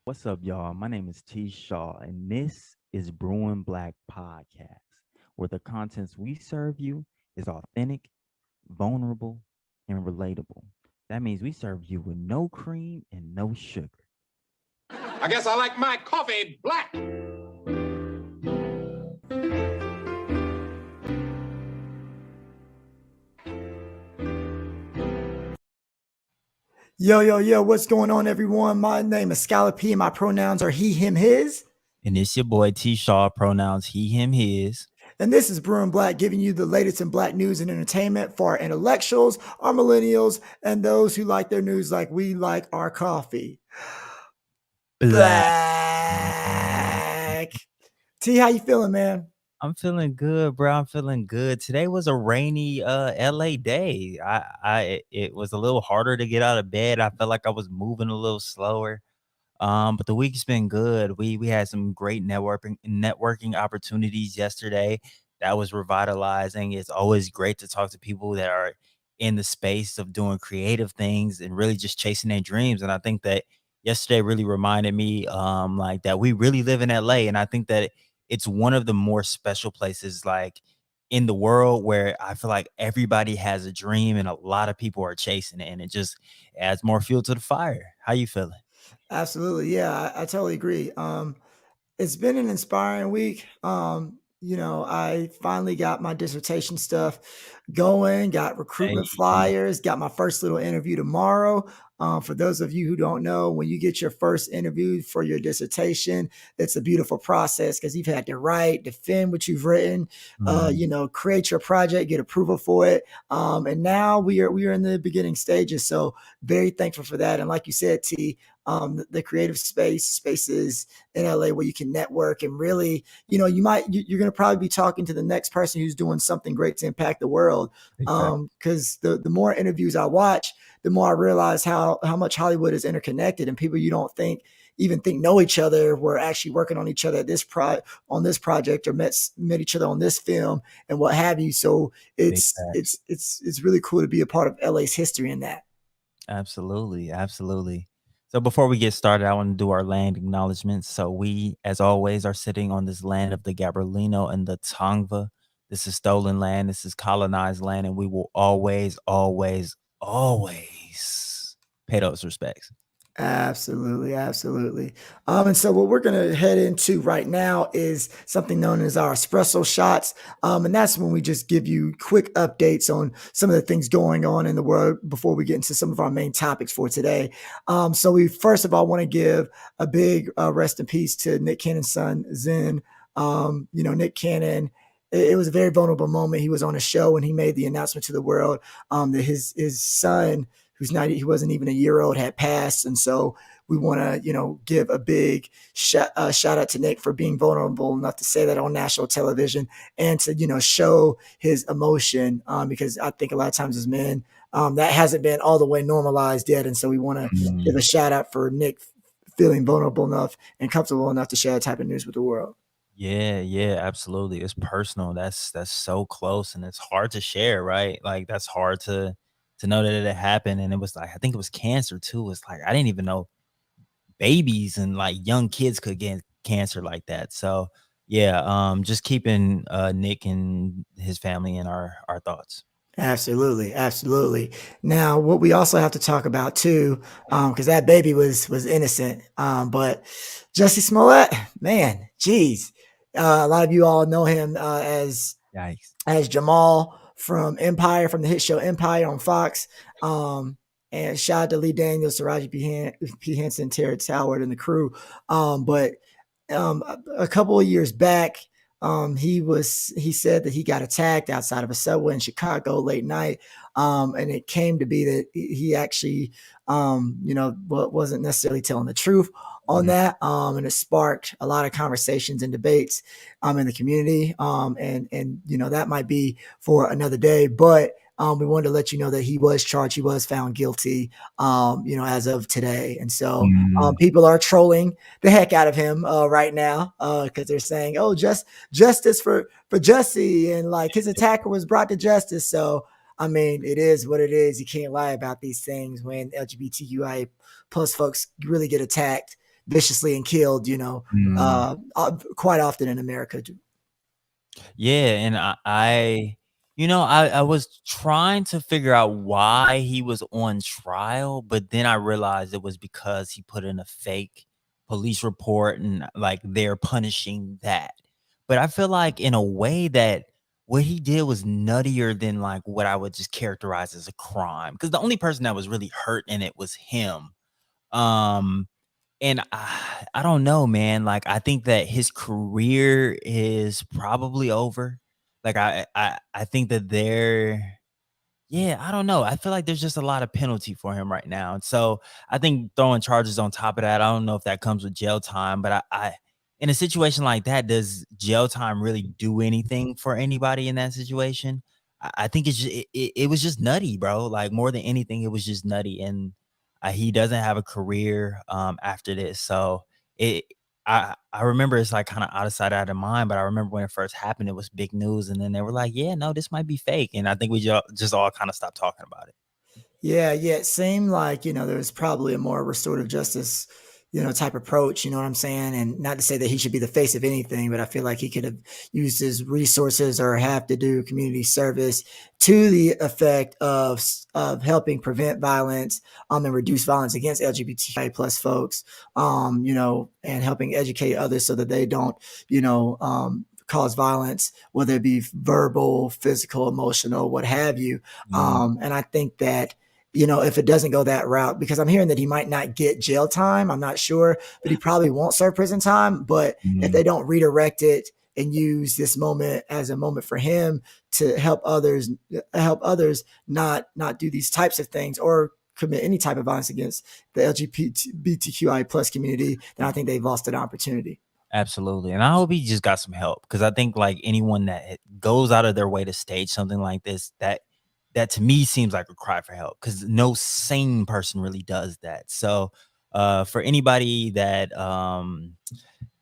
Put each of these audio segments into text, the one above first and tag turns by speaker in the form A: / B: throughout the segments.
A: What's up, y'all? My name is T. Shaw, and this is Brewin Black Podcast, where the contents we serve you is authentic, vulnerable, and relatable. That means we serve you with no cream and no sugar.
B: I guess I like my coffee black.
C: Yo, what's going on, everyone? My name is Scallopy, and my pronouns are he, him, his.
A: And it's your boy T. Shaw, pronouns he, him, his.
C: And this is Brewin Black, giving you the latest in black news and entertainment for our intellectuals, our millennials, and those who like their news like we like our coffee. Black. T, how you feeling, man?
A: I'm feeling good, bro. I'm feeling good. Today was a rainy LA day. It was a little harder to get out of bed. I felt like I was moving a little slower. But the week's been good. We had some great networking opportunities yesterday. That was revitalizing. It's always great to talk to people that are in the space of doing creative things and really just chasing their dreams. And I think that yesterday really reminded me like that we really live in LA. And I think that it's one of the more special places like in the world where I feel like everybody has a dream and a lot of people are chasing it. And it just adds more fuel to the fire. How you feeling?
C: Absolutely. Yeah, I totally agree. It's been an inspiring week. I finally got my dissertation stuff going, got recruitment flyers, got my first little interview tomorrow. For those of you who don't know, when you get your first interview for your dissertation, it's a beautiful process because you've had to write, defend what you've written, create your project, get approval for it. And now we are in the beginning stages. So very thankful for that. And like you said, T, the creative spaces in LA where you can network and really, you're going to probably be talking to the next person who's doing something great to impact the world. Because the more interviews I watch, the more I realize how much Hollywood is interconnected, and people you don't think know each other were actually working on each other at on this project, or met each other on this film and what have you. So it's really cool to be a part of LA's history in that.
A: Absolutely. So before we get started, I want to do our land acknowledgements. So we, as always, are sitting on this land of the Gabrielino and the Tongva. This is stolen land. This is colonized land, and we will always pay those respects.
C: Absolutely. And so what we're going to head into right now is something known as our espresso shots. And that's when we just give you quick updates on some of the things going on in the world before we get into some of our main topics for today. So we first of all want to give a big rest in peace to Nick Cannon's son, Zen. Nick Cannon, it was a very vulnerable moment. He was on a show and he made the announcement to the world that his son, he wasn't even a year old, had passed. And so we want to, give a big shout out to Nick for being vulnerable enough to say that on national television and to, show his emotion, because I think a lot of times as men, that hasn't been all the way normalized yet. And so we want to give a shout out for Nick feeling vulnerable enough and comfortable enough to share that type of news with the world.
A: Yeah, absolutely. It's personal. That's so close, and it's hard to share, right? Like that's hard to know that it happened, and it was like I think it was cancer too. It's like I didn't even know babies and like young kids could get cancer like that. So yeah, just keeping Nick and his family in our thoughts.
C: Absolutely. Now, what we also have to talk about too, because that baby was innocent, but Jussie Smollett, man, geez, a lot of you all know him as Jamal from Empire, from the hit show Empire on Fox. And shout out to Lee Daniels, Taraji P. Henson, Terrence Howard, and the crew. But a couple of years back, he said that he got attacked outside of a subway in Chicago late night. And it came to be that he actually, wasn't necessarily telling the truth on that. And it sparked a lot of conversations and debates, in the community. And that might be for another day, but we wanted to let you know that he was charged. He was found guilty, as of today. And so people are trolling the heck out of him right now because they're saying, "Oh, justice for Jussie," and like his attacker was brought to justice. So I mean, it is what it is. You can't lie about these things when LGBTQIA plus folks really get attacked viciously and killed,
A: Mm.
C: quite often in America.
A: Yeah, and I was trying to figure out why he was on trial, but then I realized it was because he put in a fake police report and like they're punishing that. But I feel like in a way that what he did was nuttier than like what I would just characterize as a crime. Because the only person that was really hurt in it was him. Um, and I don't know, man. Like, I think that his career is probably over. Like, I think that yeah, I don't know. I feel like there's just a lot of penalty for him right now. And so I think throwing charges on top of that, I don't know if that comes with jail time, but I in a situation like that, does jail time really do anything for anybody in that situation? I think it was just nutty, bro. Like more than anything, it was just nutty. And he doesn't have a career after this. So it I remember it's like kind of out of sight, out of mind, but I remember when it first happened, it was big news, and then they were like, "Yeah, no, this might be fake," and I think we just all kind of stopped talking about it.
C: Yeah, yeah. It seemed like, there was probably a more restorative justice, type approach, you know what I'm saying? And not to say that he should be the face of anything, but I feel like he could have used his resources or have to do community service to the effect of helping prevent violence, and reduce violence against LGBTQI plus folks, and helping educate others so that they don't, cause violence, whether it be verbal, physical, emotional, what have you.
A: Mm,
C: And I think that, if it doesn't go that route, because I'm hearing that he might not get jail time, I'm not sure, but he probably won't serve prison time. But if
A: mm,
C: they don't redirect it and use this moment as a moment for him to help others not do these types of things or commit any type of violence against the LGBTQI plus community, then I think they've lost an opportunity.
A: absolutely, and I hope he just got some help because I think like anyone that goes out of their way to stage something like this, that to me seems like a cry for help because no sane person really does that. So, for anybody that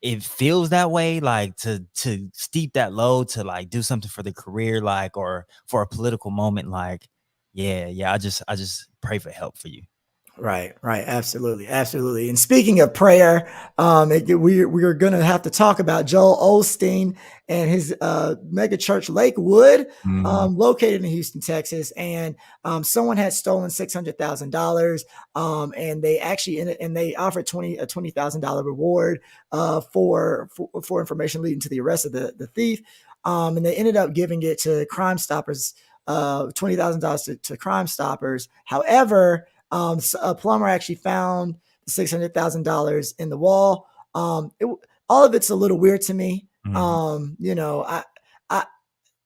A: it feels that way, like to steep that low to like do something for the career, like or for a political moment, like yeah, I just pray for help for you.
C: Right, right, absolutely, absolutely. And speaking of prayer, we are going to have to talk about Joel Osteen and his mega church Lakewood,
A: Mhm,
C: located in Houston, Texas. And someone had stolen $600,000, and they actually and they offered $20,000 reward for information leading to the arrest of the thief. And they ended up giving it to Crime Stoppers, $20,000 to Crime Stoppers. However, so a plumber actually found the $600,000 in the wall. All of it's a little weird to me.
A: mhm,
C: I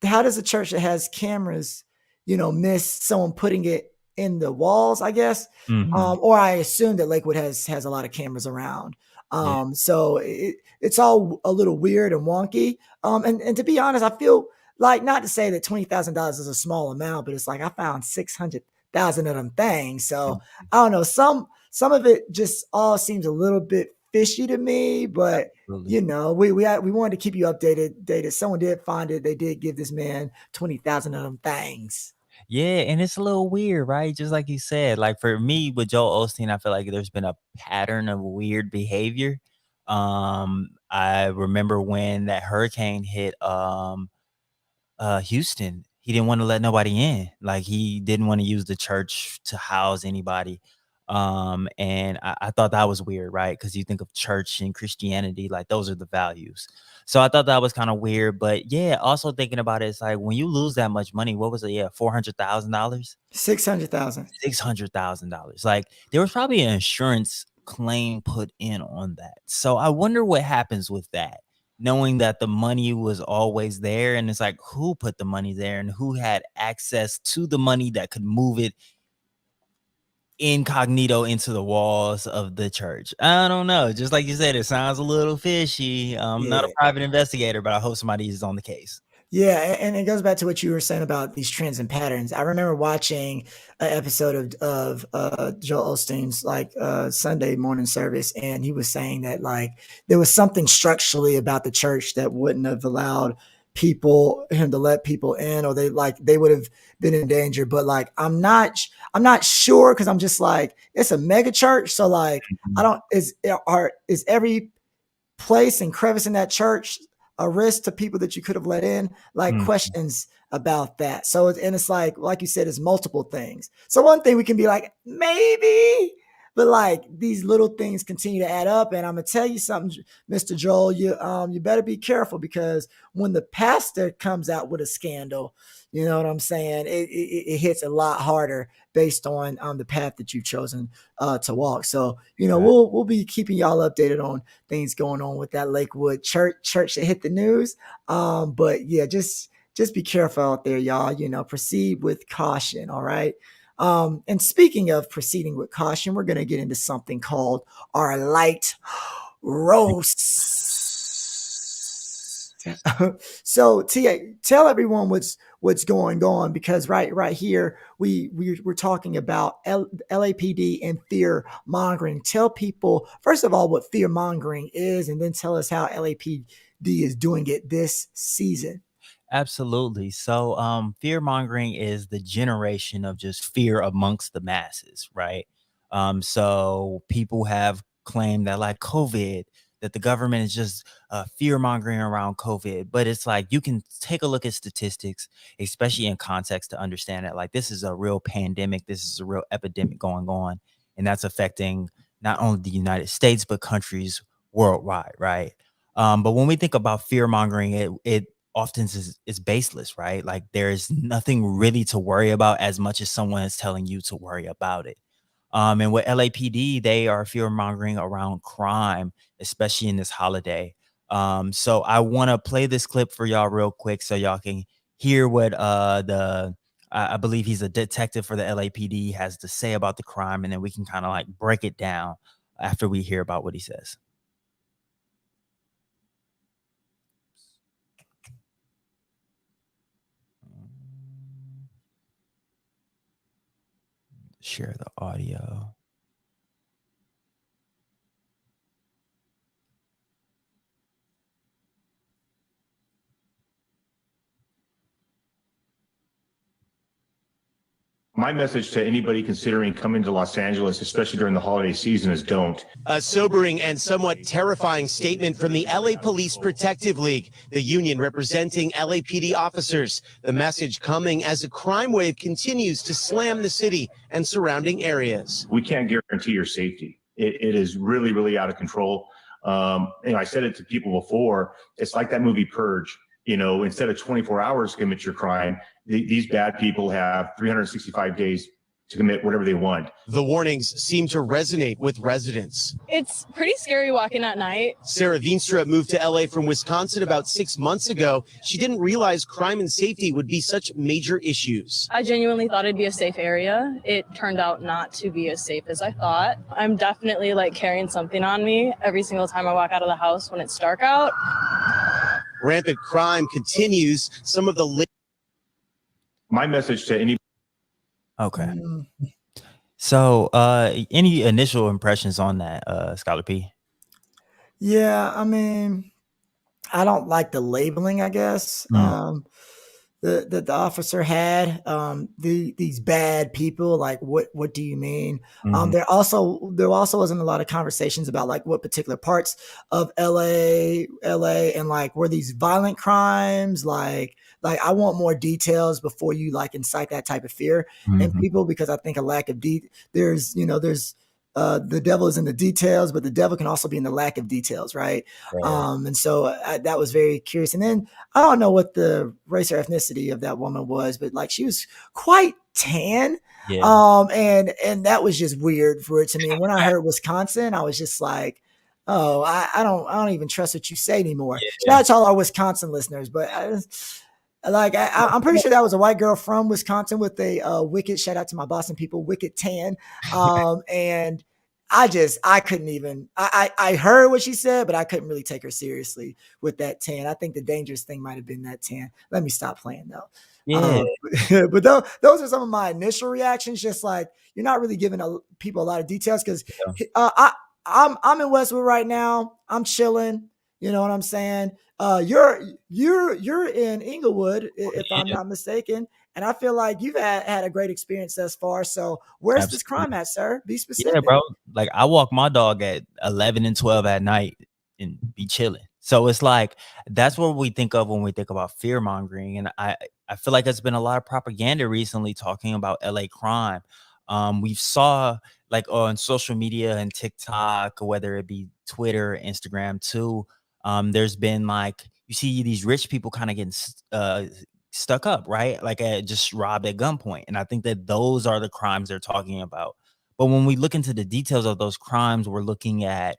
C: how does a church that has cameras, miss someone putting it in the walls, I guess?
A: mhm,
C: Or I assume that Lakewood has a lot of cameras around.
A: yeah,
C: So it's all a little weird and wonky. And to be honest, I feel like, not to say that $20,000 is a small amount, but it's like I found 600,000 of them things. So
A: mhm,
C: I don't know. Some of it just all seems a little bit fishy to me, but
A: absolutely.
C: we wanted to keep you updated. Dated. Someone did find it. They did give this man 20,000 of them things.
A: Yeah, and it's a little weird, right? Just like you said, like for me with Joel Osteen, I feel like there's been a pattern of weird behavior. I remember when that hurricane hit Houston, he didn't want to let nobody in. Like he didn't want to use the church to house anybody. And I thought that was weird, right? Because you think of church and Christianity, like those are the values. So I thought that was kind of weird. But yeah, also thinking about it, it's like when you lose that much money, what was it? Yeah, $400,000,
C: 600,000.
A: $600,000. Like there was probably an insurance claim put in on that. So I wonder what happens with that, knowing that the money was always there. And it's like, who put the money there and who had access to the money that could move it incognito into the walls of the church? I don't know. Just like you said, it sounds a little fishy. I'm not a
C: Yeah.
A: private investigator, but I hope somebody is on the case.
C: Yeah, and it goes back to what you were saying about these trends and patterns. I remember watching an episode of Joel Osteen's like Sunday morning service, and he was saying that like there was something structurally about the church that wouldn't have allowed him to let people in, or they would have been in danger. But like, I'm not sure, because I'm just like, it's a mega church. So like, I don't, is every place and crevice in that church a risk to people that you could have let in? Like,
A: Mhm.
C: questions about that. So it's like you said, it's multiple things. So one thing we can be like, maybe, but like, these little things continue to add up. And I'm gonna tell you something, Mr. Joel, you better be careful, because when the pastor comes out with a scandal, you know what I'm saying, it hits a lot harder based on the path that you've chosen to walk. So
A: Right.
C: we'll be keeping y'all updated on things going on with that Lakewood church that hit the news. But yeah, just be careful out there, y'all. Proceed with caution. All right. And speaking of proceeding with caution, we're going to get into something called our light roast. So Tia, tell everyone what's going on, because right here we're talking about LAPD and fear mongering. Tell people first of all what fear mongering is, and then tell us how LAPD is doing it this season.
A: Absolutely. So, fear mongering is the generation of just fear amongst the masses, right? So people have claimed that, like COVID, that the government is just fear mongering around COVID, but it's like you can take a look at statistics, especially in context, to understand that like this is a real pandemic, this is a real epidemic going on, and that's affecting not only the United States but countries worldwide, right? But when we think about fear mongering, it often is baseless, right? Like there's nothing really to worry about as much as someone is telling you to worry about it. And with LAPD, they are fear mongering around crime, especially in this holiday. So I want to play this clip for y'all real quick so y'all can hear what I believe he's a detective for the LAPD has to say about the crime, and then we can kind of like break it down after we hear about what he says. Share the audio.
D: My message to anybody considering coming to Los Angeles, especially during the holiday season, is don't.
E: A sobering and somewhat terrifying statement from the LA Police Protective League, the union representing LAPD officers. The message coming as a crime wave continues to slam the city and surrounding areas.
D: We can't guarantee your safety. It is really, really out of control. I said it to people before. It's like that movie Purge. Instead of 24 hours to commit your crime, these bad people have 365 days to commit whatever they want.
E: The warnings seem to resonate with residents.
F: It's pretty scary walking at night.
E: Sarah Veenstra moved to LA from Wisconsin about 6 months ago. She didn't realize crime and safety would be such major issues.
F: I genuinely thought it'd be a safe area. It turned out not to be as safe as I thought. I'm definitely like carrying something on me every single time I walk out of the house when it's dark out.
E: Rampant crime continues. Some of the
D: My message to any.
A: Okay. So, any initial impressions on that, Scholar P?
C: Yeah, I mean, I don't like the labeling, I guess. The officer had these bad people. Like, what do you mean? There also wasn't a lot of conversations about like what particular parts of LA, and like were these violent crimes. Like I want more details before you like incite that type of fear in people, because I think a lack of there's the devil is in the details, but the devil can also be in the lack of details, right? And so that was very curious. And then I don't know what the race or ethnicity of that woman was, but like she was quite tan.
A: Yeah.
C: And that was just weird for it to me. And when I heard Wisconsin, I was just like, oh, I don't even trust what you say anymore.
A: Yeah.
C: Shout out to all our Wisconsin listeners, but I'm pretty sure that was a white girl from Wisconsin with a wicked, shout out to my Boston people, wicked tan. And I couldn't even, I heard what she said, but I couldn't really take her seriously with that tan. I think the dangerous thing might've been that tan. Let me stop playing though.
A: Yeah.
C: But those are some of my initial reactions. Just like, you're not really giving people a lot of details, because I'm in Westwood right now. I'm chilling. You know what I'm saying? You're in Inglewood, if I'm
A: Yeah,
C: not mistaken, and I feel like you've had a great experience thus far. So where's this crime
A: absolutely.
C: at, sir? Be
A: Yeah,
C: specific.
A: bro. Like I walk my dog at 11 and 12 at night and be chilling. So it's like that's what we think of when we think about fear mongering. And I feel like there's been a lot of propaganda recently talking about LA crime. We've saw like on social media and TikTok, whether it be Twitter, Instagram too. There's been like you see these rich people kind of getting stuck up, right? Like just robbed at gunpoint. And I think that those are the crimes they're talking about. But when we look into the details of those crimes, we're looking at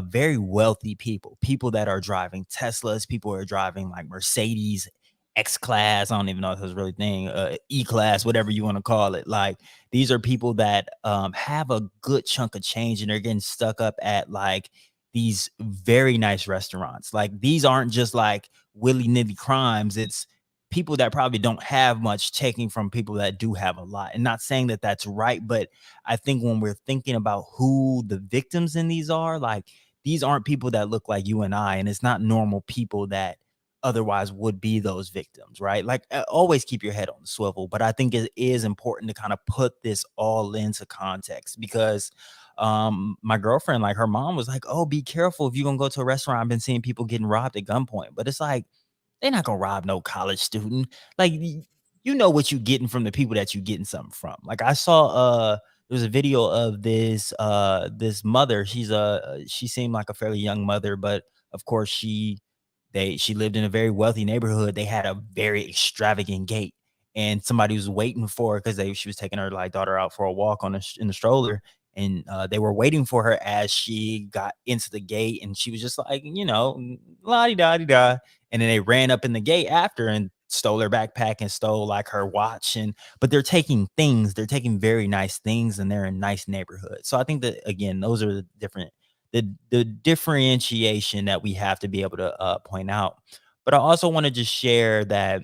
A: very wealthy people, people that are driving Teslas, people who are driving like Mercedes X class. I don't even know if that's a really thing, E class, whatever you want to call it. Like these are people that have a good chunk of change and they're getting stuck up at like these very nice restaurants. Like these aren't just like willy nilly crimes. It's people that probably don't have much taking from people that do have a lot. And not saying that that's right, but I think when we're thinking about who the victims in these are, like these aren't people that look like you and I, and it's not normal people that otherwise would be those victims, right? Like always keep your head on the swivel. But I think it is important to kind of put this all into context because my girlfriend, like her mom was like, oh, be careful if you're gonna go to a restaurant. I've been seeing people getting robbed at gunpoint, but it's like they're not gonna rob no college student. Like you know what you getting from the people that you getting something from. Like I saw there was a video of this mother. She seemed like a fairly young mother, but of course she lived in a very wealthy neighborhood. They had a very extravagant gate, and somebody was waiting for her because she was taking her like daughter out for a walk in the stroller, and they were waiting for her as she got into the gate, and she was just like, la di da di da, and then they ran up in the gate after and stole her backpack and stole like her watch, and but they're taking very nice things, and they're in nice neighborhoods. So I think that again, those are the differentiation that we have to be able to point out. But I also want to just share that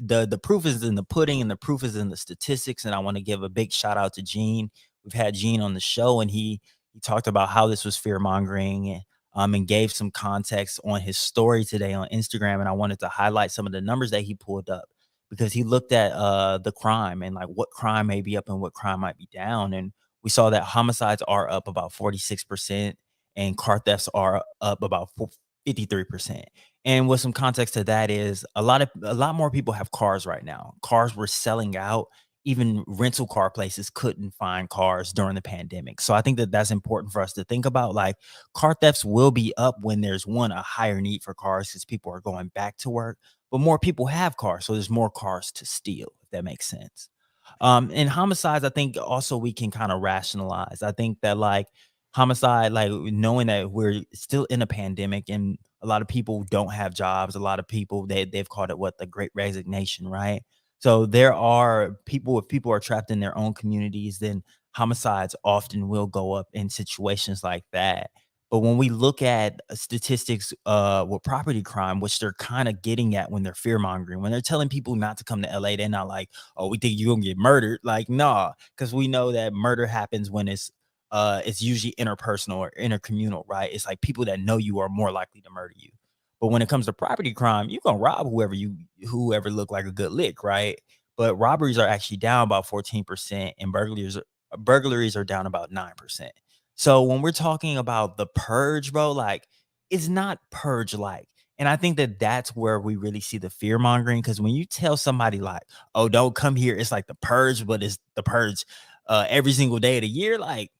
A: the proof is in the pudding and the proof is in the statistics. And I want to give a big shout out to Gene. We've had Gene on the show, and he talked about how this was fear mongering, and gave some context on his story today on Instagram. And I wanted to highlight some of the numbers that he pulled up because he looked at the crime and like what crime may be up and what crime might be down. And we saw that homicides are up about 46% and car thefts are up about 53%. And with some context to that is a lot more people have cars right now. Cars were selling out. Even rental car places couldn't find cars during the pandemic. So I think that that's important for us to think about. Like car thefts will be up when there's a higher need for cars because people are going back to work, but more people have cars. So there's more cars to steal, if that makes sense. And homicides, I think also we can kind of rationalize. I think that like homicide, like knowing that we're still in a pandemic and a lot of people don't have jobs, a lot of people they've called it what the great resignation, right? So there are people if people are trapped in their own communities, then homicides often will go up in situations like that. But when we look at statistics with property crime, which they're kind of getting at when they're fear mongering, when they're telling people not to come to LA, they're not like, oh, we think you're gonna get murdered. Like, nah, because we know that murder happens when it's usually interpersonal or intercommunal, right? It's like people that know you are more likely to murder you. But when it comes to property crime, you're gonna rob whoever look like a good lick, right? But robberies are actually down about 14% and burglaries are down about 9%. So when we're talking about the purge, bro, like it's not purge like. And I think that that's where we really see the fear mongering. Because when you tell somebody like, "Oh, don't come here," it's like the purge, but it's the purge every single day of the year. Like,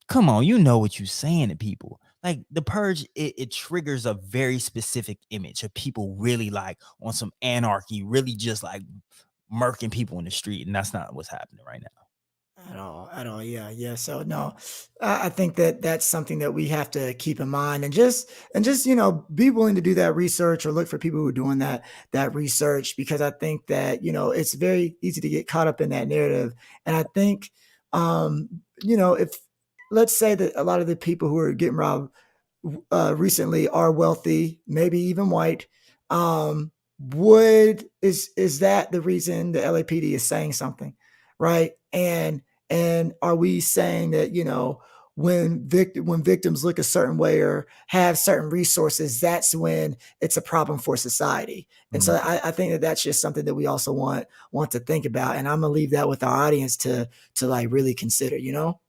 A: come on, you know what you're saying to people. Like the purge, it triggers a very specific image of people really like on some anarchy, really just like murking people in the street, and that's not what's happening right now.
C: At all. Yeah, yeah. So no, I think that that's something that we have to keep in mind, and just be willing to do that research or look for people who are doing that research, because I think that it's very easy to get caught up in that narrative, and I think if let's say that a lot of the people who are getting robbed recently are wealthy, maybe even white. Would is that the reason the LAPD is saying something, right? And are we saying that when victims look a certain way or have certain resources, that's when it's a problem for society. And so
A: Mhm.
C: I think that that's just something that we also want to think about. And I'm gonna leave that with our audience to like really consider, you know?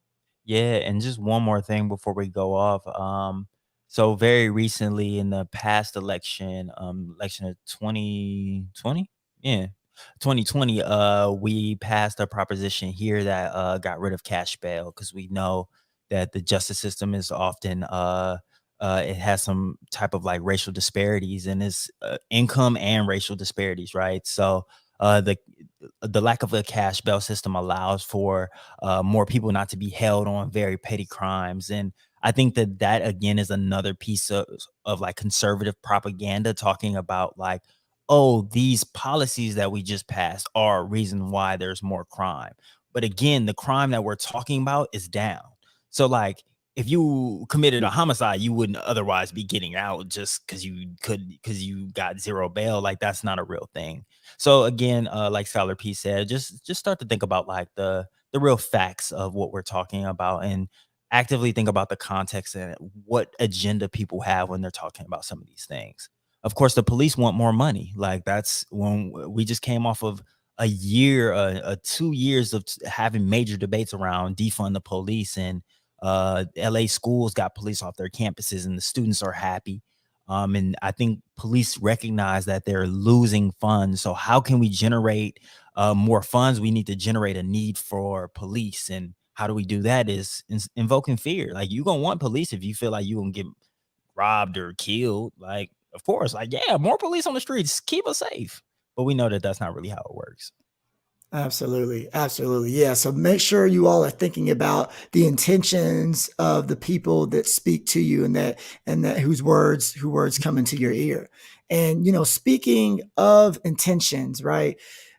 A: Yeah, and just one more thing before we go off. So very recently in the past election, election of 2020, yeah, 2020, we passed a proposition here that got rid of cash bail because we know that the justice system is often it has some type of like racial disparities and it's income and racial disparities, right? So the lack of a cash bail system allows for more people not to be held on very petty crimes. And I think that that again is another piece of like conservative propaganda talking about like, oh, these policies that we just passed are a reason why there's more crime. But again, the crime that we're talking about is down. So like if you committed a homicide, you wouldn't otherwise be getting out just because you got zero bail. Like that's not a real thing. So again, like Scholar P said, just start to think about like the real facts of what we're talking about and actively think about the context and what agenda people have when they're talking about some of these things. Of course, the police want more money. Like that's when we just came off of a year, 2 years of having major debates around defund the police, and LA schools got police off their campuses, and the students are happy. And I think police recognize that they're losing funds. So how can we generate more funds? We need to generate a need for police. And how do we do that is invoking fear. Like you're gonna want police if you feel like you're gonna get robbed or killed. Like, of course, like, yeah, more police on the streets, keep us safe. But we know that that's not really how it works.
C: Absolutely. Absolutely. Yeah. So make sure you all are thinking about the intentions of the people that speak to you and that who words come into your ear. And speaking of intentions, right?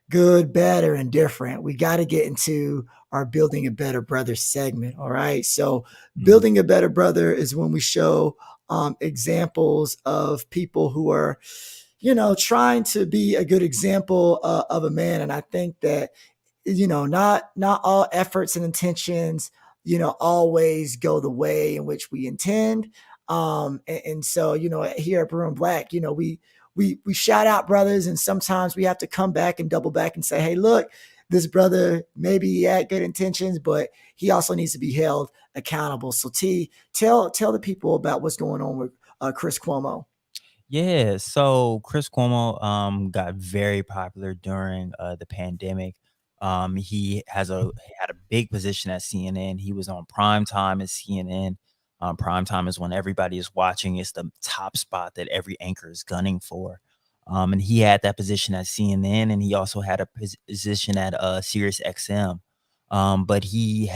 C: Good, bad, or indifferent, we got to get into our Building a Better Brother segment. All right. So
A: Mhm.
C: Building a Better Brother is when we show examples of people who are trying to be a good example of a man. And I think that not all efforts and intentions always go the way in which we intend. And so here at Brewin Black, we shout out brothers, and sometimes we have to come back and double back and say, hey, look, this brother, maybe he had good intentions, but he also needs to be held accountable. So tell the people about what's going on with Chris Cuomo.
A: Yeah, so Chris Cuomo got very popular during the pandemic. He had a big position at CNN. He was on prime time at CNN. Prime time is when everybody is watching. It's the top spot that every anchor is gunning for. And he had that position at CNN, and he also had a position at Sirius XM. But he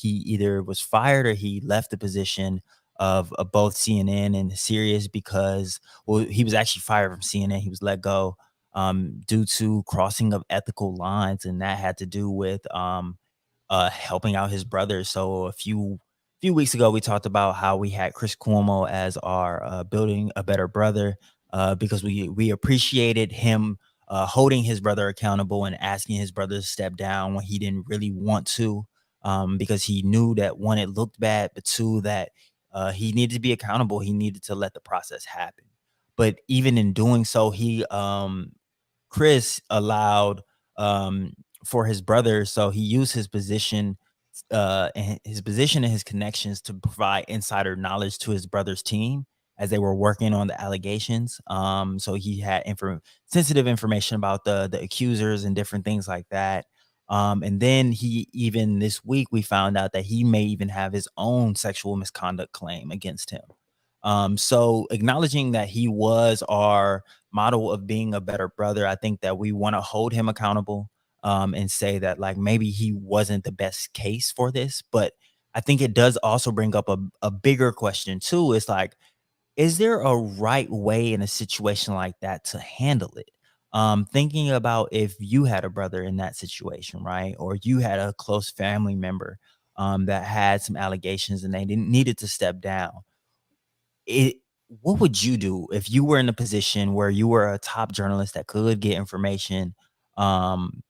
A: either was fired or he left the position of both CNN and Sirius because, well, he was actually fired from CNN. He was let go due to crossing of ethical lines, and that had to do with helping out his brother. So a few weeks ago, we talked about how we had Chris Cuomo as our building a better brother because we appreciated him holding his brother accountable and asking his brother to step down when he didn't really want to, because he knew that one, it looked bad, but two, that he needed to be accountable. He needed to let the process happen. But even in doing so, Chris allowed um for his brother, so he used his position and his connections to provide insider knowledge to his brother's team as they were working on the allegations. So he had sensitive information about the accusers and different things like that. And then he even this week we found out that he may even have his own sexual misconduct claim against him. So acknowledging that he was our model of being a better brother, I think that we want to hold him accountable, and say that like maybe he wasn't the best case for this. But I think it does also bring up a bigger question too. It's like, is there a right way in a situation like that to handle it? Thinking about if you had a brother in that situation, right? Or you had a close family member that had some allegations and they didn't needed to step down. It What would you do if you were in a position where you were a top journalist that could get information? Um,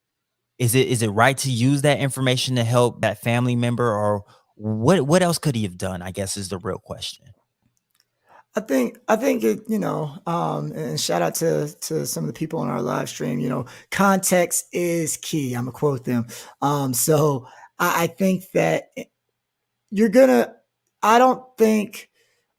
A: is it right to use that information to help that family member, What else could he have done, I guess, is the real question.
C: I think it, and shout out to some of the people on our live stream, context is key. I'm gonna quote them. So I think that you're gonna I don't think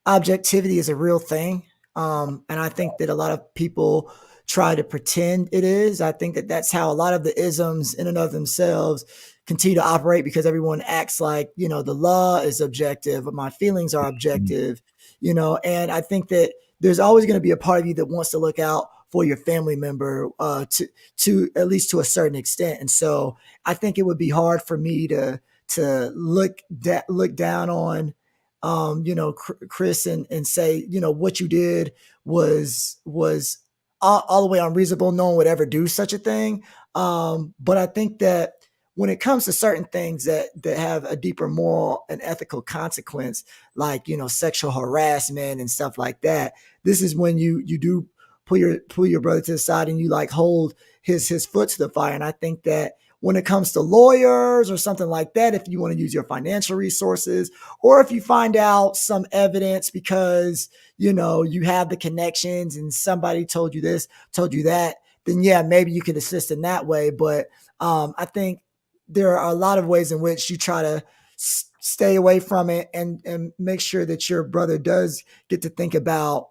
C: objectivity is a real thing. And I think that a lot of people try to pretend it is. I think that that's how a lot of the isms in and of themselves continue to operate, because everyone acts like, the law is objective, but my feelings are
A: Mhm.
C: objective, and I think that there's always going to be a part of you that wants to look out for your family member, to at least to a certain extent. And so I think it would be hard for me to look down on, Chris, and say, what you did was all the way unreasonable. No one would ever do such a thing. But I think that when it comes to certain things that have a deeper moral and ethical consequence, like, sexual harassment and stuff like that, this is when you do pull your brother to the side, and you like hold his foot to the fire. And I think that when it comes to lawyers or something like that, if you want to use your financial resources, or if you find out some evidence because, you have the connections and somebody told you this, told you that, then yeah, maybe you could assist in that way. But I think there are a lot of ways in which you try to stay away from it, and make sure that your brother does get to think about,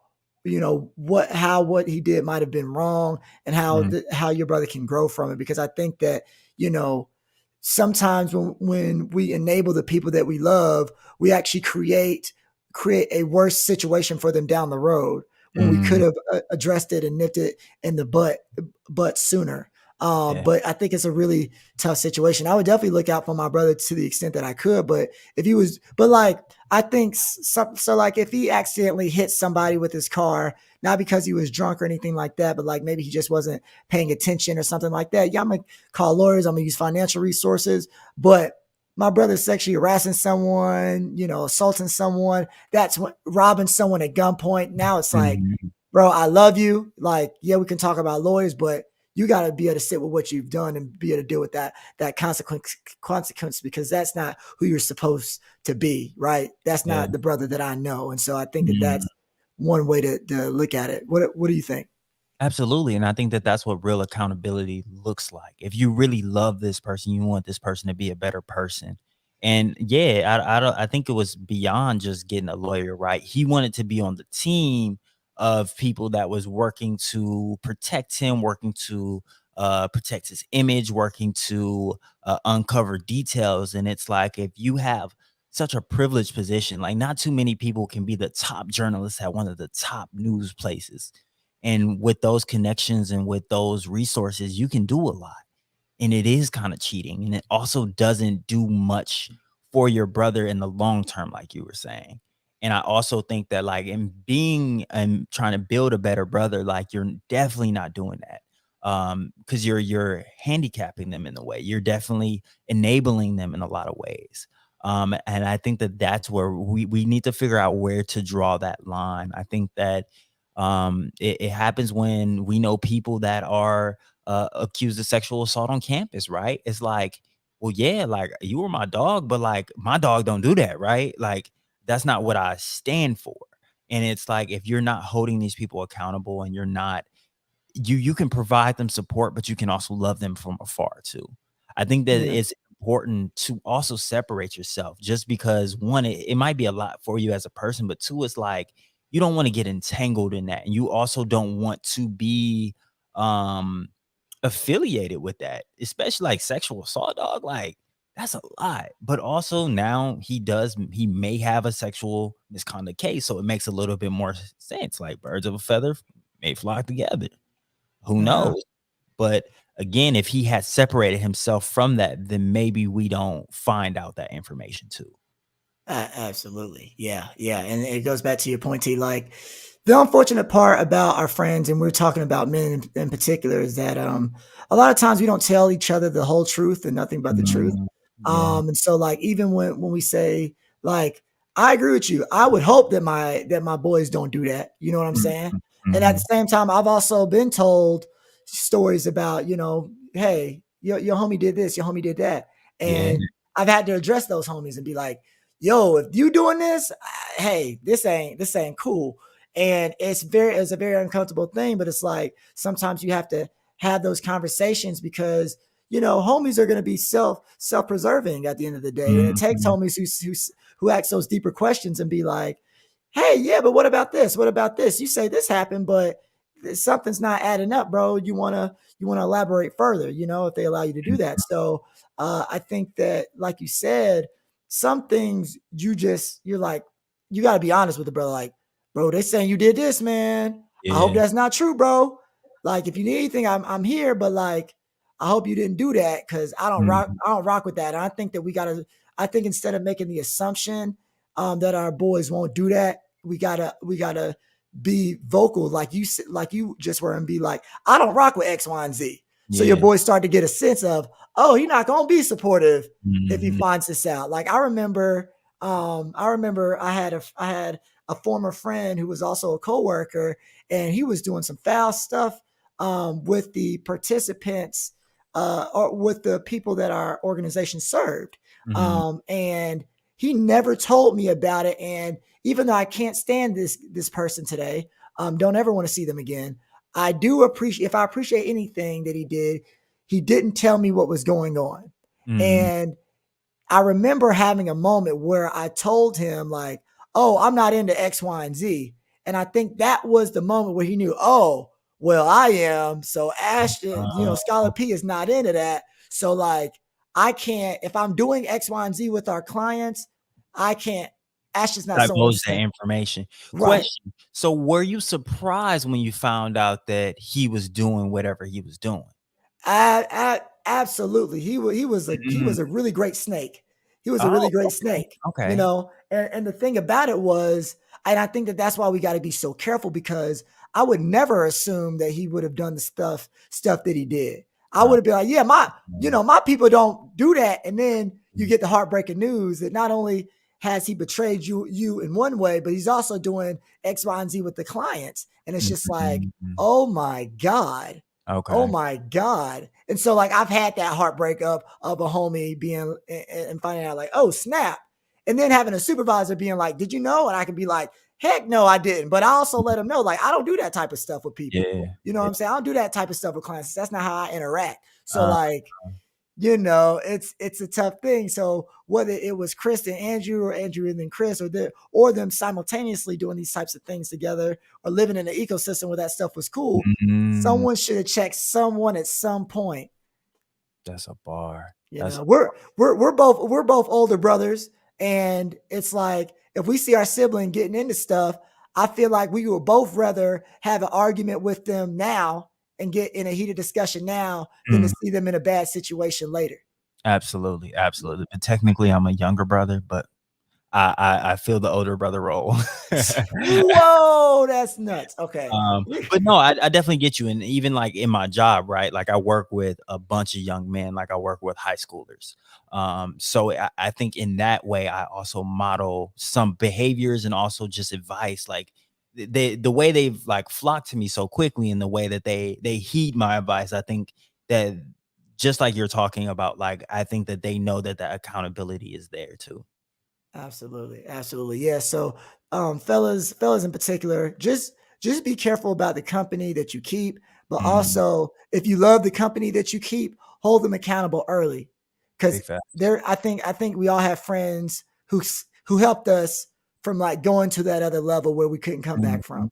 C: what he did might have been wrong, and
A: Mm,
C: how your brother can grow from it. Because I think that, you know, sometimes when we enable the people that we love, we actually create a worse situation for them down the road, when we could
A: mm,
C: have addressed it and nipped it in the butt sooner.
A: yeah.
C: But I think it's a really tough situation. I would definitely look out for my brother to the extent that I could. But if he was, but like, I think so, like if he accidentally hit somebody with his car, not because he was drunk or anything like that, but like maybe he just wasn't paying attention or something like that. Yeah, I'm gonna call lawyers. I'm gonna use financial resources. But my brother's sexually harassing someone, assaulting someone, that's what robbing someone at gunpoint. Now it's like,
A: Mhm.
C: bro, I love you. Like, yeah, we can talk about lawyers, but you got to be able to sit with what you've done and be able to deal with that consequence, because that's not who you're supposed to be, right? That's
A: Yeah.
C: not the brother that I know. And so I think that
A: Mm.
C: that's one way to look at it. What do you think?
A: Absolutely, and I think that that's what real accountability looks like. If you really love this person, you want this person to be a better person. And yeah, I think it was beyond just getting a lawyer, right? He wanted to be on the team of people that was working to protect him, working to protect his image, working to uncover details. And it's like, if you have such a privileged position, like not too many people can be the top journalist at one of the top news places, and with those connections and with those resources, you can do a lot. And it is kind of cheating. And it also doesn't do much for your brother in the long term, like you were saying. And I also think that, like, in being and trying to build a better brother, like, you're definitely not doing that. Because you're handicapping them in a way. You're definitely enabling them in a lot of ways. And I think that that's where we need to figure out where to draw that line. I think that it happens when we know people that are accused of sexual assault on campus, right? It's like, well, yeah, like you were my dog, but like my dog don't do that, right? Like that's not what I stand for. And it's like, if you're not holding these people accountable, and you're not, you can provide them support, but you can also love them from afar too. I think that
C: Yeah.
A: it's important to also separate yourself, just because one, it might be a lot for you as a person, but two, it's like you don't want to get entangled in that. And you also don't want to be um affiliated with that, especially like sexual assault, dog. Like that's a lot. But also now he may have a sexual misconduct case. So it makes a little bit more sense. Like birds of a feather may flock together. Who
C: Yeah.
A: knows? But again, if he had separated himself from that, then maybe we don't find out that information too.
C: Absolutely. Yeah. Yeah. And it goes back to your point, T. Like, the unfortunate part about our friends, and we're talking about men in particular, is that a lot of times we don't tell each other the whole truth and nothing but the truth.
A: Mm, yeah.
C: And so like even when we say, like, I agree with you, I would hope that my boys don't do that. You know what I'm
A: Mhm,
C: saying? And at the
A: mhm.
C: same time, I've also been told stories about, hey, your homie did this, your homie did that.
A: Yeah.
C: And I've had to address those homies and be like, yo, if you doing this, hey, this ain't cool. And it's a very uncomfortable thing, but it's like sometimes you have to have those conversations because homies are going to be self-preserving at the end of the day, and it takes
A: Mhm.
C: homies who ask those deeper questions and be like, hey, yeah, but what about this? What about this? You say this happened, but something's not adding up, bro. You wanna elaborate further, if they allow you to do that. So I think that, like you said, some things you're like, you got to be honest with the brother. Like, bro, they saying you did this, man. I hope
A: Yeah.
C: that's not true, bro. Like, if you need anything, I'm here, but like, I hope you didn't do that because
A: Mhm.
C: I don't rock with that. And I think that I think instead of making the assumption that our boys won't do that, we gotta be vocal, like you just were, and be like, I don't rock with X, Y, and Z. So your
A: Yeah.
C: boys start to get a sense of, oh, he's not gonna be supportive if he
A: Mhm.
C: finds this out. Like I remember I had a former friend who was also a coworker, and he was doing some foul stuff with the participants or with the people that our organization served.
A: Mhm.
C: And he never told me about it. And even though I can't stand this person today, don't ever want to see them again. I do appreciate, if I appreciate anything that he did, he didn't tell me what was going on.
A: Mhm.
C: And I remember having a moment where I told him, like, oh, I'm not into X, Y, and Z. And I think that was the moment where he knew, oh, well, I am. So Ashton,
A: Uh,
C: Scholar P is not into that. So like, I can't, if I'm doing X, Y, and Z with our clients, I can't, Ashton's not someone to
A: divulge that
C: say,
A: information.
C: right.
A: Question. So were you surprised when you found out that he was doing whatever he was doing?
C: Absolutely. He
A: Mm.
C: was a really great snake. He was a really
A: Oh,
C: great
A: okay.
C: snake,
A: Okay.
C: and the thing about it was, and I think that that's why we got to be so careful, because I would never assume that he would have done the stuff that he did. I
A: Uh,
C: would have been like, yeah, my people don't do that. And then you get the heartbreaking news that not only has he betrayed you in one way, but he's also doing X, Y, and Z with the clients. And it's just like,
A: mhm.
C: oh my God. Oh
A: Okay.
C: my God. And so like I've had that heartbreak of a homie being and finding out like, oh snap. And then having a supervisor being like, did you know? And I can be like, heck no, I didn't. But I also let them know, like, I don't do that type of stuff with people.
A: Yeah.
C: You know what
A: Yeah.
C: I'm saying? I don't do that type of stuff with clients. That's not how I interact. So
A: Uh,
C: like, it's a tough thing. So whether it was Chris and Andrew, or Andrew and then Chris, or them simultaneously doing these types of things together, or living in an ecosystem where that stuff was cool,
A: mm,
C: someone should have checked someone at some point.
A: that's a bar.
C: You
A: That's
C: know, we're both older brothers, and it's like if we see our sibling getting into stuff, I feel like we would both rather have an argument with them now and get in a heated discussion now than to
A: mm,
C: see them in a bad situation later.
A: absolutely, absolutely. But technically, I'm a younger brother, but I feel the older brother role.
C: Whoa, that's nuts. Okay.
A: But no, I definitely get you. And even like in my job, right? Like I work with a bunch of young men, like I work with high schoolers. So I think in that way, I also model some behaviors and also just advice. Like the way they've like flocked to me so quickly, and the way that they heed my advice, I think that just like you're talking about, like I think that they know that that accountability is there too.
C: Absolutely, absolutely. Yeah. So, fellas in particular, just be careful about the company that you keep, but
A: Mm,
C: also if you love the company that you keep, hold them accountable early. Because
A: big facts.
C: I think we all have friends who helped us from like going to that other level where we couldn't come back
A: Mhm,
C: from.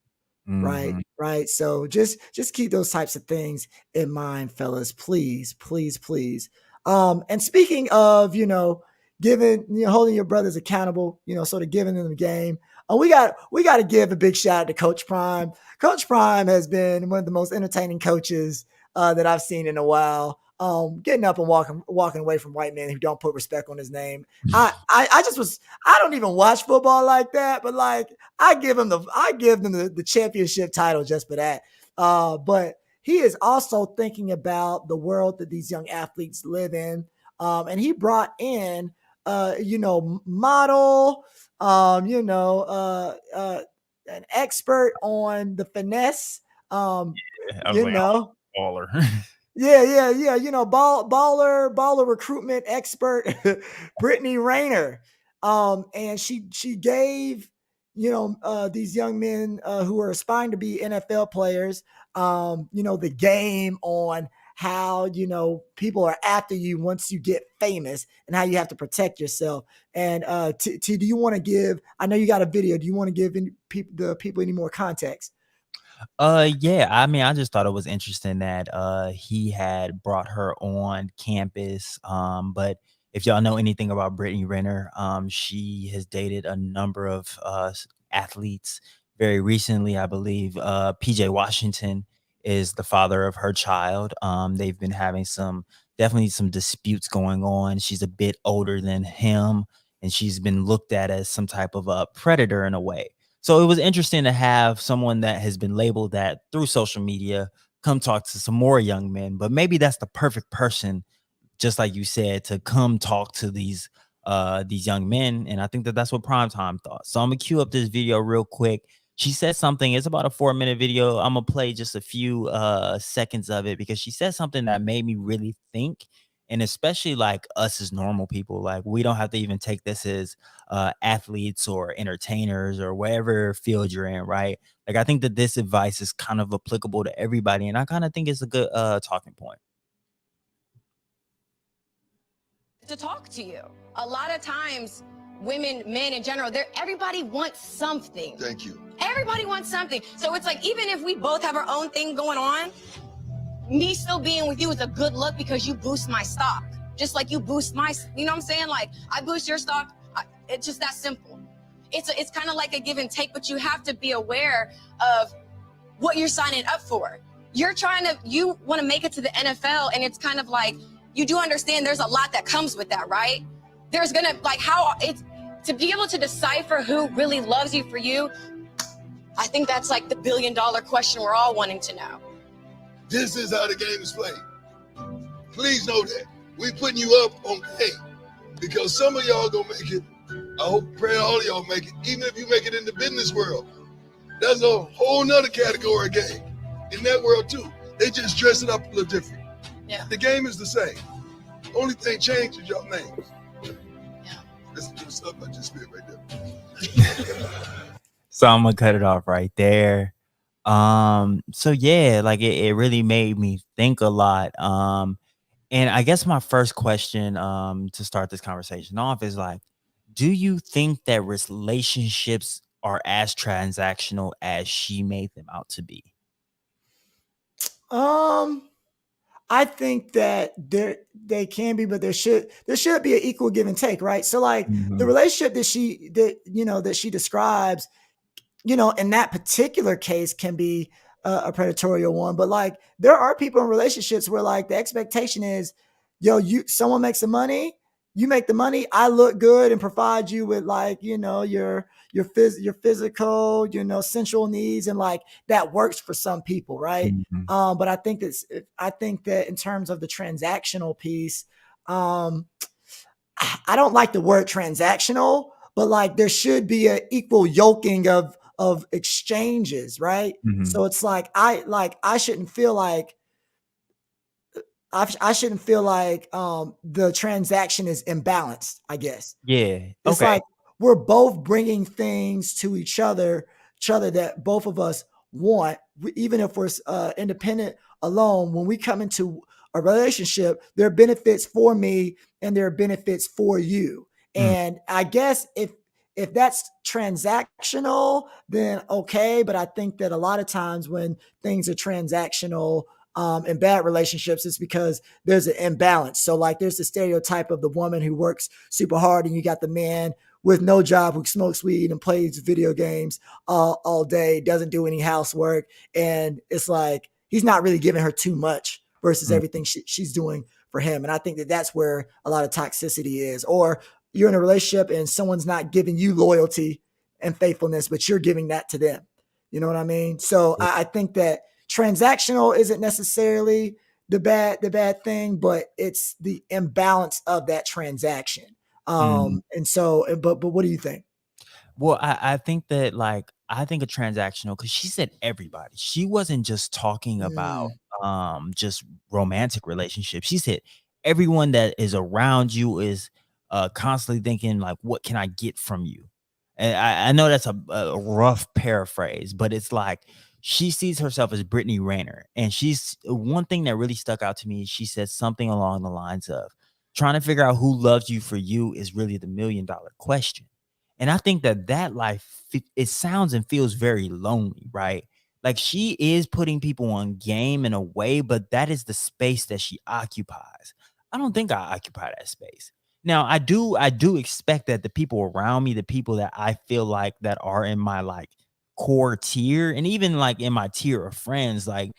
C: Right,
A: mhm,
C: right. So just keep those types of things in mind, fellas. Please, please, please. And speaking of, holding your brothers accountable, sort of giving them the game. We got to give a big shout out to Coach Prime. Coach Prime has been one of the most entertaining coaches that I've seen in a while. Getting up and walking away from white men who don't put respect on his name. I don't even watch football like that, but like I give them the championship title just for that. But he is also thinking about the world that these young athletes live in. And he brought in, model, an expert on the finesse. Um,
A: Yeah, I was
C: you
A: like,
C: know,
A: I'm a baller.
C: yeah, yeah, yeah. Baller recruitment expert, Brittany Rayner. And she gave these young men who are aspiring to be NFL players, the game on how people are after you once you get famous and how you have to protect yourself. And do you want to give? I know you got a video. Do you want to give the people any more context?
A: Yeah, I mean, I just thought it was interesting that he had brought her on campus. But if y'all know anything about Brittany Renner, she has dated a number of athletes very recently. I believe PJ Washington is the father of her child. They've been having definitely some disputes going on. She's a bit older than him, and she's been looked at as some type of a predator in a way. So it was interesting to have someone that has been labeled that through social media come talk to some more young men, but maybe that's the perfect person, just like you said, to come talk to these young men. And I think that that's what Primetime thought. So I'm gonna cue up this video real quick. She said something. It's about a 4-minute video. I'm gonna play just a few seconds of it because she said something that made me really think. And especially like us as normal people, like we don't have to even take this as athletes or entertainers or whatever field you're in, right? Like I think that this advice is kind of applicable to everybody, and I kind of think it's a good talking point.
G: To talk to you. A lot of times, women, men in general, everybody wants something.
H: Thank you.
G: Everybody wants something. So it's like, even if we both have our own thing going on, me still being with you is a good look because you boost my stock. Just like you boost you know what I'm saying? Like, I boost your stock. It's just that simple. It's kind of like a give and take, but you have to be aware of what you're signing up for. You want to make it to the NFL, and it's kind of like, you do understand there's a lot that comes with that, right? There's gonna, to be able to decipher who really loves you for you, I think that's like the $1 billion question we're all wanting to know.
H: This is how the game is played. Please know that. We putting you up on game because some of y'all gonna make it. I hope, pray all of y'all make it, even if you make it in the business world. That's a whole nother category of game. In that world too. They just dress it up a little different.
G: Yeah.
H: The game is the same. Only thing changed is your names.
G: Yeah.
H: Listen to the stuff I just spit right there.
A: So I'm gonna cut it off right there. So yeah, like it really made me think a lot. And I guess my first question to start this conversation off is like, do you think that relationships are as transactional as she made them out to be?
C: I think that they can be, but there should be an equal give and take, right? So like the relationship that she describes, in that particular case can be a predatorial one, but like there are people in relationships where like the expectation is, someone makes the money, you make the money, I look good and provide you with like, your physical, sensual needs, and like that works for some people, right? But I think that in terms of the transactional piece, I don't like the word transactional, but like there should be an equal yoking of exchanges, right? So it's like I shouldn't feel like the transaction is imbalanced, I guess.
A: Yeah.
C: It's
A: Okay.
C: like we're both bringing things to each other that both of us want, even if we're independent alone. When we come into a relationship, there are benefits for me and there are benefits for you. And I guess if that's transactional, then okay. But I think that a lot of times when things are transactional in bad relationships, it's because there's an imbalance. So like there's the stereotype of the woman who works super hard, and you got the man with no job who smokes weed and plays video games all day, doesn't do any housework. And it's like he's not really giving her too much versus everything she's doing for him. And I think that that's where a lot of toxicity is. Or you're in a relationship and someone's not giving you loyalty and faithfulness, but you're giving that to them. You know what I mean? So I think that transactional isn't necessarily the bad thing, but it's the imbalance of that transaction. And so, but what do you think?
A: Well, I think that I think a transactional, because she said everybody. She wasn't just talking about just romantic relationships. She said everyone that is around you is constantly thinking like, what can I get from you? And I know that's a rough paraphrase, but it's like she sees herself as Brittany Rayner. And she's one thing that really stuck out to me. She said something along the lines of trying to figure out who loves you for you is really the $1,000,000 question. And I think that life, it sounds and feels very lonely, right? Like she is putting people on game in a way, but that is the space that she occupies. I don't think I occupy that space. Now, I do expect that the people around me, the people that I feel like that are in my like core tier and even like in my tier of friends, like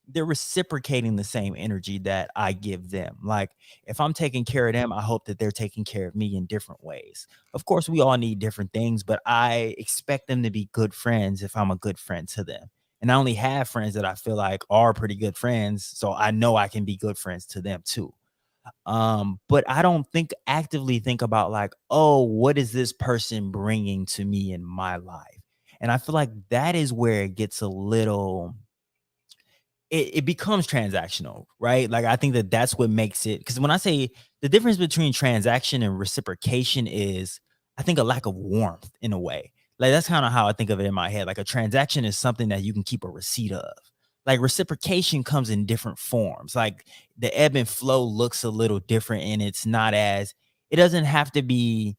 A: they're reciprocating the same energy that I give them. Like if I'm taking care of them, I hope that they're taking care of me in different ways. Of course, we all need different things, but I expect them to be good friends if I'm a good friend to them. And I only have friends that I feel like are pretty good friends, so I know I can be good friends to them too. But I don't actively think about like, oh, what is this person bringing to me in my life? And I feel like that is where it gets a little, it becomes transactional, right? Like I think that that's what makes it, because when I say the difference between transaction and reciprocation is, I think, a lack of warmth in a way. Like that's kind of how I think of it in my head. Like a transaction is something that you can keep a receipt of. Like reciprocation comes in different forms. Like the ebb and flow looks a little different, and it's not as, it doesn't have to be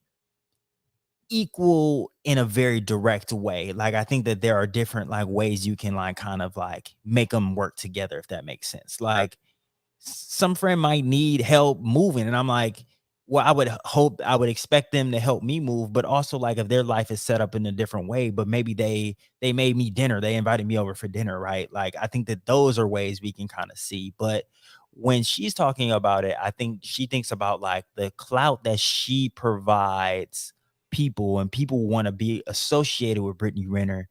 A: equal in a very direct way. Like I think that there are different like ways you can like kind of like make them work together, if that makes sense. Like some friend might need help moving, and I'm like, well, I would expect them to help me move, but also like if their life is set up in a different way, but maybe they made me dinner, they invited me over for dinner, right? Like I think that those are ways we can kind of see. But when she's talking about it, I think she thinks about like the clout that she provides people, and people want to be associated with Brittany Renner.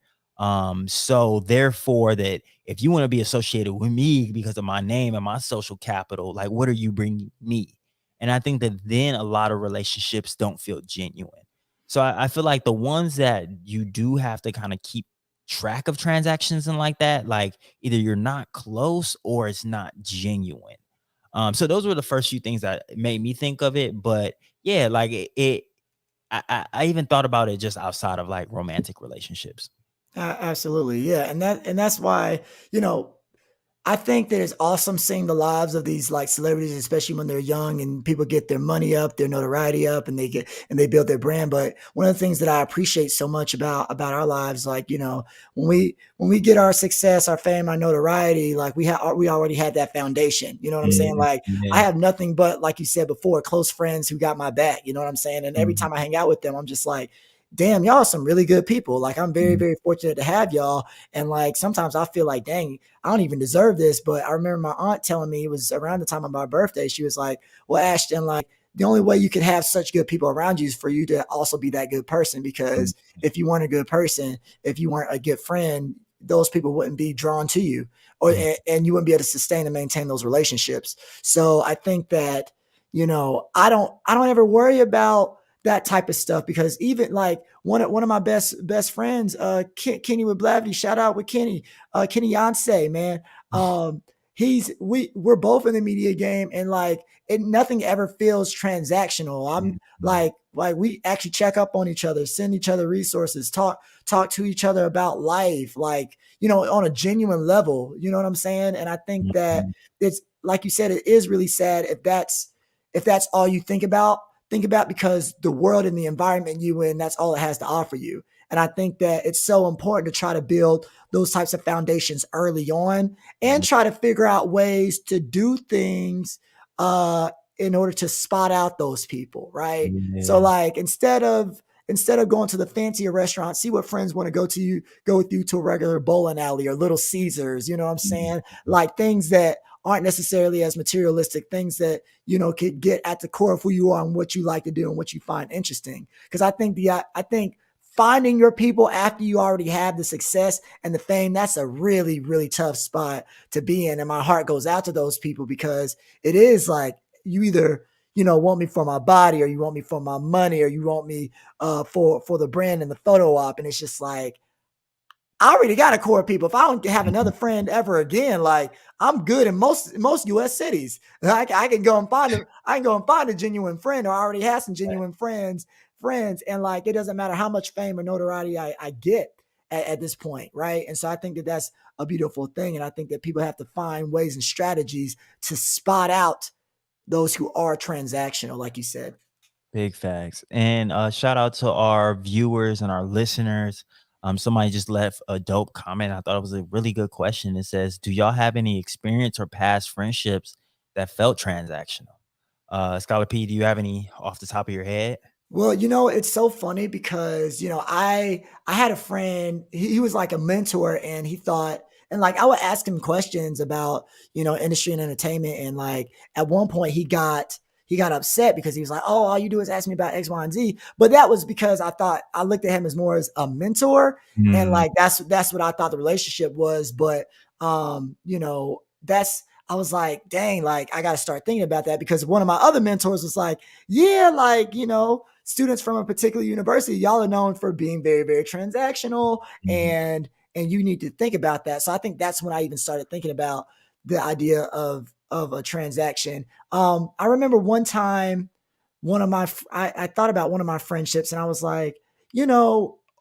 A: So therefore, that if you want to be associated with me because of my name and my social capital, like what are you bringing me? And I think that then a lot of relationships don't feel genuine. So I feel like the ones that you do have to kind of keep track of transactions and like that, like either you're not close or it's not genuine. So those were the first few things that made me think of it. But yeah, like I even thought about it just outside of like romantic relationships.
C: Absolutely, yeah, and that's why, you know, I think that it's awesome seeing the lives of these like celebrities, especially when they're young and people get their money up, their notoriety up, and they build their brand. But one of the things that I appreciate so much about our lives, like, you know, when we get our success, our fame, our notoriety, like we already had that foundation. You know what I'm saying?
A: Yeah,
C: Like I
A: yeah.
C: have nothing but, like you said before, close friends who got my back. You know what I'm saying? And every
A: Mhm,
C: time I hang out with them, I'm just like, damn, y'all are some really good people. Like I'm very,
A: mhm,
C: very fortunate to have y'all. And like sometimes I feel like, dang, I don't even deserve this. But I remember my aunt telling me, it was around the time of my birthday. She was like, well, Ashton, like the only way you can have such good people around you is for you to also be that good person.
A: mhm,
C: Because if you weren't a good person, if you weren't a good friend, those people wouldn't be drawn to you,
A: mhm,
C: and you wouldn't be able to sustain and maintain those relationships. So I think that, you know, I don't ever worry about that type of stuff, because even like one of my best friends, Kenny with Blavity, shout out with Kenny, Kenny Yonsei, man. Um, we're both in the media game, and like nothing ever feels transactional. I'm
A: mhm,
C: like we actually check up on each other, send each other resources, talk to each other about life, like, you know, on a genuine level. You know what I'm saying? And I think that
A: mhm,
C: it's like you said, it is really sad if that's all you think about, because the world and the environment you in, that's all it has to offer you. And I think that it's so important to try to build those types of foundations early on, and
A: mhm,
C: try to figure out ways to do things uh, in order to spot out those people, right? So
A: yeah,
C: like instead of going to the fancier restaurant, see what friends want to go with you to a regular bowling alley or Little Caesars, you know what I'm
A: mhm,
C: saying? Like things that aren't necessarily as materialistic, things that, you know, could get at the core of who you are and what you like to do and what you find interesting. Because I think finding your people after you already have the success and the fame, that's a really, really tough spot to be in. And my heart goes out to those people, because it is like you either, you know, want me for my body, or you want me for my money, or you want me for the brand and the photo op. And it's just like, I already got a core of people. If I don't have another friend ever again, like I'm good in most US cities. I can go and find a genuine friend, or I already have some genuine friends, and like it doesn't matter how much fame or notoriety I get at this point, right? And so I think that that's a beautiful thing, and I think that people have to find ways and strategies to spot out those who are transactional, like you said.
A: Big facts. And shout out to our viewers and our listeners. Somebody just left a dope comment. I thought it was a really good question. It says, do y'all have any experience or past friendships that felt transactional? Scholar P, do you have any off the top of your head?
C: Well, it's so funny because, I had a friend, he was like a mentor, and he thought, and like I would ask him questions about, industry and entertainment. And like at one point he got upset because he was like, oh, all you do is ask me about X, Y, and Z. But that was because I looked at him as more as a mentor. And
A: Mm,
C: like that's what I thought the relationship was. But that's I was like, dang, like I gotta start thinking about that, because one of my other mentors was like, yeah, like, students from a particular university, y'all are known for being very, very transactional,
A: mhm,
C: and you need to think about that. So I think that's when I even started thinking about the idea of a transaction. I remember one time, I thought about one of my friendships, and I was like,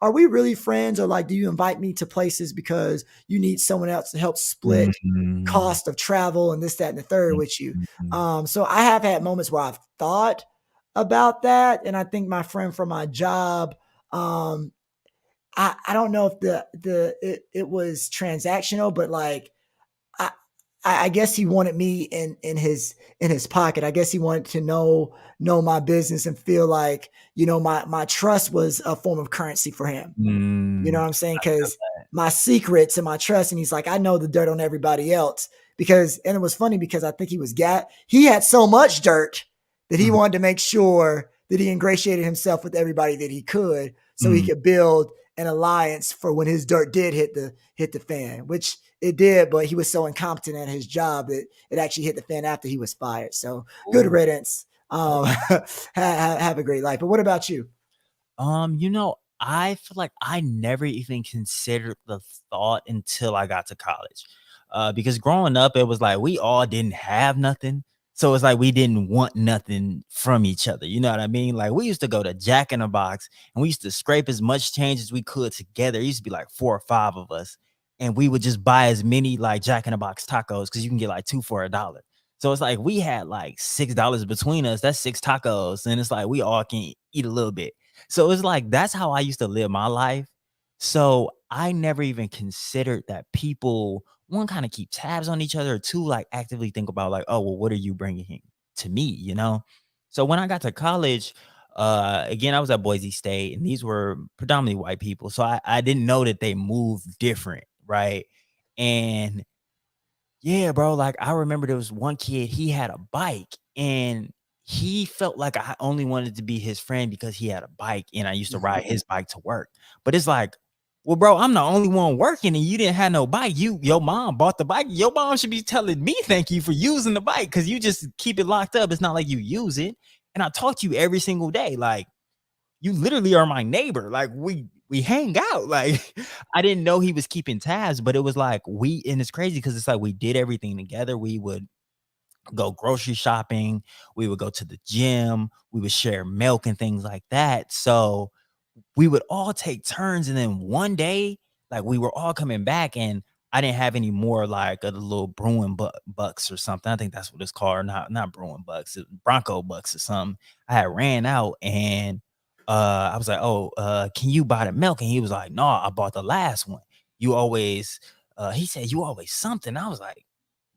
C: are we really friends, or like, do you invite me to places because you need someone else to help split
A: mhm,
C: cost of travel and this, that, and the third with you?
A: mhm,
C: So I have had moments where I've thought about that, and I think my friend from my job, um, I don't know if it was transactional, but like I I guess he wanted me in his pocket. I guess he wanted to know my business and feel like, my trust was a form of currency for him. You know
A: mm.
C: what I'm saying? Because my secrets and my trust, and he's like, I know the dirt on everybody else. And it was funny because I think he had so much dirt that he
A: Mhm,
C: wanted to make sure that he ingratiated himself with everybody that he could, so he
A: mm.
C: could build an alliance for when his dirt did hit the fan, which it did. But he was so incompetent at his job that it actually hit the fan after he was fired. So good
A: Ooh,
C: riddance. Have a great life. But what about you?
A: I feel like I never even considered the thought until I got to college. Because growing up, it was like we all didn't have nothing. So it's like we didn't want nothing from each other. You know what I mean? Like we used to go to Jack in the Box and we used to scrape as much change as we could together. It used to be like 4 or 5 of us. And we would just buy as many like Jack in the Box tacos because you can get like two for $1. So it's like we had like $6 between us. That's 6 tacos. And it's like we all can eat a little bit. So it's like that's how I used to live my life. So I never even considered that people, one, kind of keep tabs on each other, or two, like actively think about like, oh, well, what are you bringing to me? So when I got to college, again, I was at Boise State, and these were predominantly white people. So I didn't know that they moved different, right? And yeah, bro. Like I remember there was one kid, he had a bike, and he felt like I only wanted to be his friend because he had a bike and I used to ride his bike to work. But it's like, well, bro, I'm the only one working and you didn't have no bike. Your mom bought the bike. Your mom should be telling me thank you for using the bike, because you just keep it locked up. It's not like you use it. And I talk to you every single day. Like you literally are my neighbor. Like we hang out. Like I didn't know he was keeping tabs, but it was like and it's crazy because it's like we did everything together. We would go grocery shopping, we would go to the gym, we would share milk and things like that. So we would all take turns, and then one day, like we were all coming back, and I didn't have any more like the little Bruin bucks or something. I think that's what it's called. Not Bruin bucks, Bronco bucks or something. I had ran out, and I was like, oh, can you buy the milk? And he was like, no, I bought the last one. You always he said, you always something. I was like,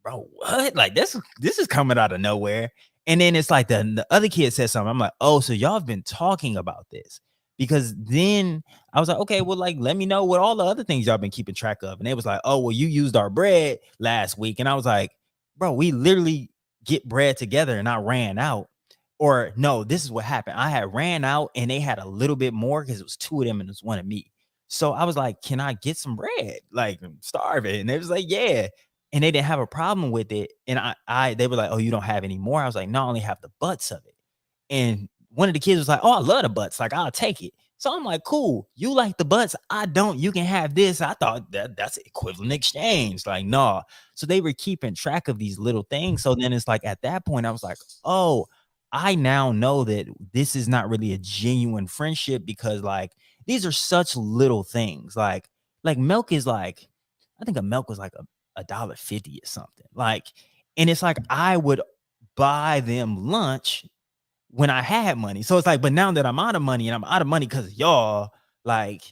A: bro, what? Like this is coming out of nowhere. And then it's like the other kid said something. I'm like, oh, so y'all have been talking about this. Because then I was like, okay, well, like, let me know what all the other things y'all been keeping track of. And they was like, oh, well, you used our bread last week. And I was like, bro, we literally get bread together and I ran out. Or no, this is what happened. I had ran out and they had a little bit more because it was two of them and it was one of me. So I was like, can I get some bread? Like, I'm starving. And they was like, yeah. And they didn't have a problem with it. And they were like, oh, you don't have any more? I was like, no, I only have the butts of it. And one of the kids was like, oh, I love the butts. Like, I'll take it. So I'm like, cool, you like the butts, I don't, you can have this. I thought that's equivalent exchange. Like, no. So they were keeping track of these little things. So then it's like at that point, I was like, oh, I now know that this is not really a genuine friendship because like these are such little things. Like milk is like, I think a milk was like a $1.50 or something. Like, and it's like I would buy them lunch when I had money. So it's like, but now that I'm out of money and I'm out of money because y'all, like,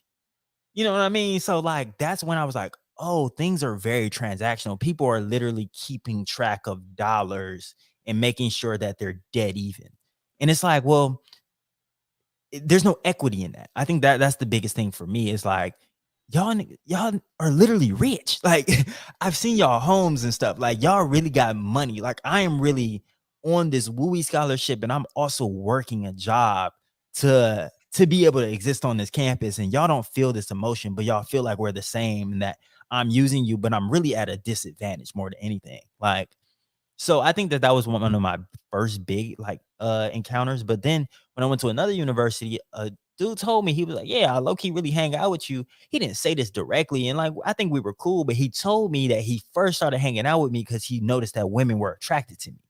A: you know what I mean? So like that's when I was like, oh, things are very transactional. People are literally keeping track of dollars and making sure that they're dead even. And it's like, well, there's no equity in that. I think that's the biggest thing for me is like y'all are literally rich. Like I've seen y'all homes and stuff. Like y'all really got money. Like I am really on this WUI scholarship and I'm also working a job to be able to exist on this campus and y'all don't feel this emotion, but y'all feel like we're the same and that I'm using you, but I'm really at a disadvantage more than anything. Like so I think that was one of my first big like encounters. But then when I went to another university, a dude told me, he was like, yeah, I low-key really hang out with you. He didn't say this directly, and like I think we were cool, but he told me that he first started hanging out with me because he noticed that women were attracted to me.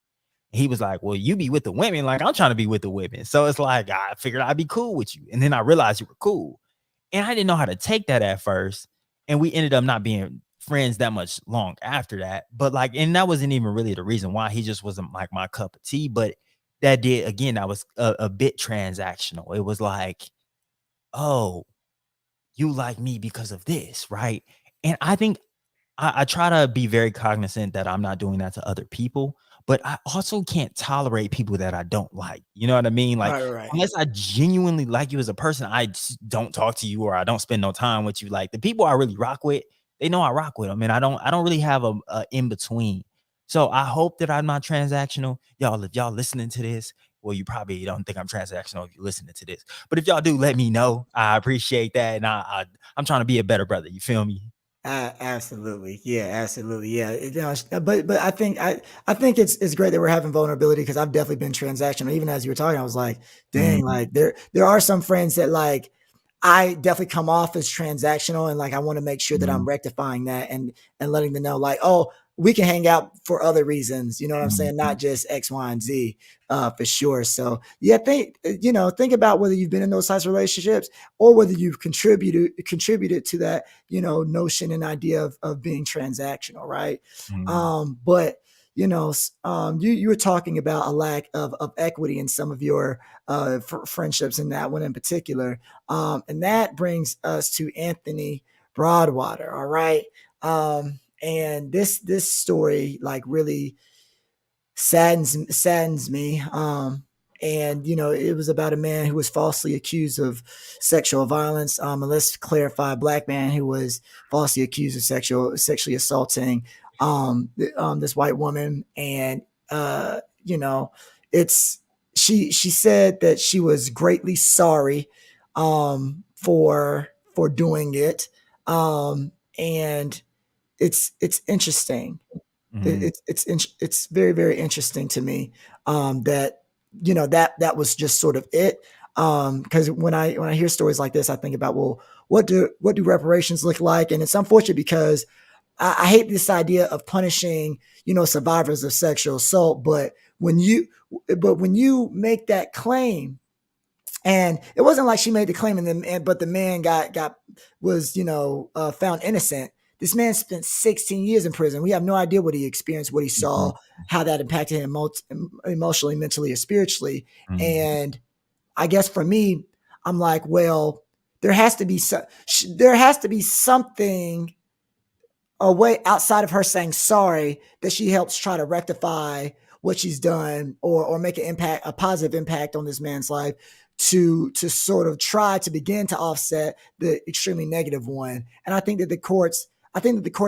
A: And he was like, well, you be with the women, like I'm trying to be with the women. So it's like I figured I'd be cool with you. And then I realized you were cool. And I didn't know how to take that at first. And we ended up not being friends that much long after that. But like, and that wasn't even really the reason why. He just wasn't like my cup of tea. But that did, again, that was a bit transactional. It was like, oh, you like me because of this, right? And I think I try to be very cognizant that I'm not doing that to other people, but I also can't tolerate people that I don't like. You know what I mean? Like,
C: Right.
A: unless I genuinely like you as a person, I just don't talk to you or I don't spend no time with you. Like the people I really rock with, they know I rock with them, and I don't really have a in between. So I hope that I'm not transactional, y'all. If y'all listening to this, well, you probably don't think I'm transactional if you're listening to this, but if y'all do, let me know. I appreciate that, and I'm trying to be a better brother. You feel me?
C: Absolutely, yeah, absolutely, yeah. But I think it's great that we're having vulnerability because I've definitely been transactional. Even as you were talking, I was like, dang,
A: Mhm.
C: like there are some friends that like I definitely come off as transactional, and like I want to make sure that I'm
A: Mhm.
C: rectifying that and letting them know like, oh, we can hang out for other reasons. You know what I'm saying? Not
A: Mhm.
C: just X, Y, and Z, for sure. So yeah, think about whether you've been in those types of relationships or whether you've contributed to that notion and idea of being transactional, right?
A: Mhm.
C: But you were talking about a lack of equity in some of your friendships, and that one in particular, and that brings us to Anthony Broadwater. All right. And this story like really saddens me. And it was about a man who was falsely accused of sexual violence. And let's clarify, a black man who was falsely accused of sexually assaulting this white woman. And it's she said that she was greatly sorry for doing it. And it's interesting.
A: Mhm.
C: It's very, very interesting to me that that was just sort of it. Because when I hear stories like this, I think about, well, what do reparations look like? And it's unfortunate because I hate this idea of punishing survivors of sexual assault, but when you make that claim, and it wasn't like she made the claim but the man was found innocent. This man spent 16 years in prison. We have no idea what he experienced, what he saw,
A: Mhm.
C: how that impacted him emotionally, mentally, or spiritually.
A: Mhm.
C: And I guess for me, I'm like, well, there has to be there has to be something, a way outside of her saying sorry, that she helps try to rectify what she's done, or make a positive impact on this man's life, to sort of try to begin to offset the extremely negative one. And I think that the courts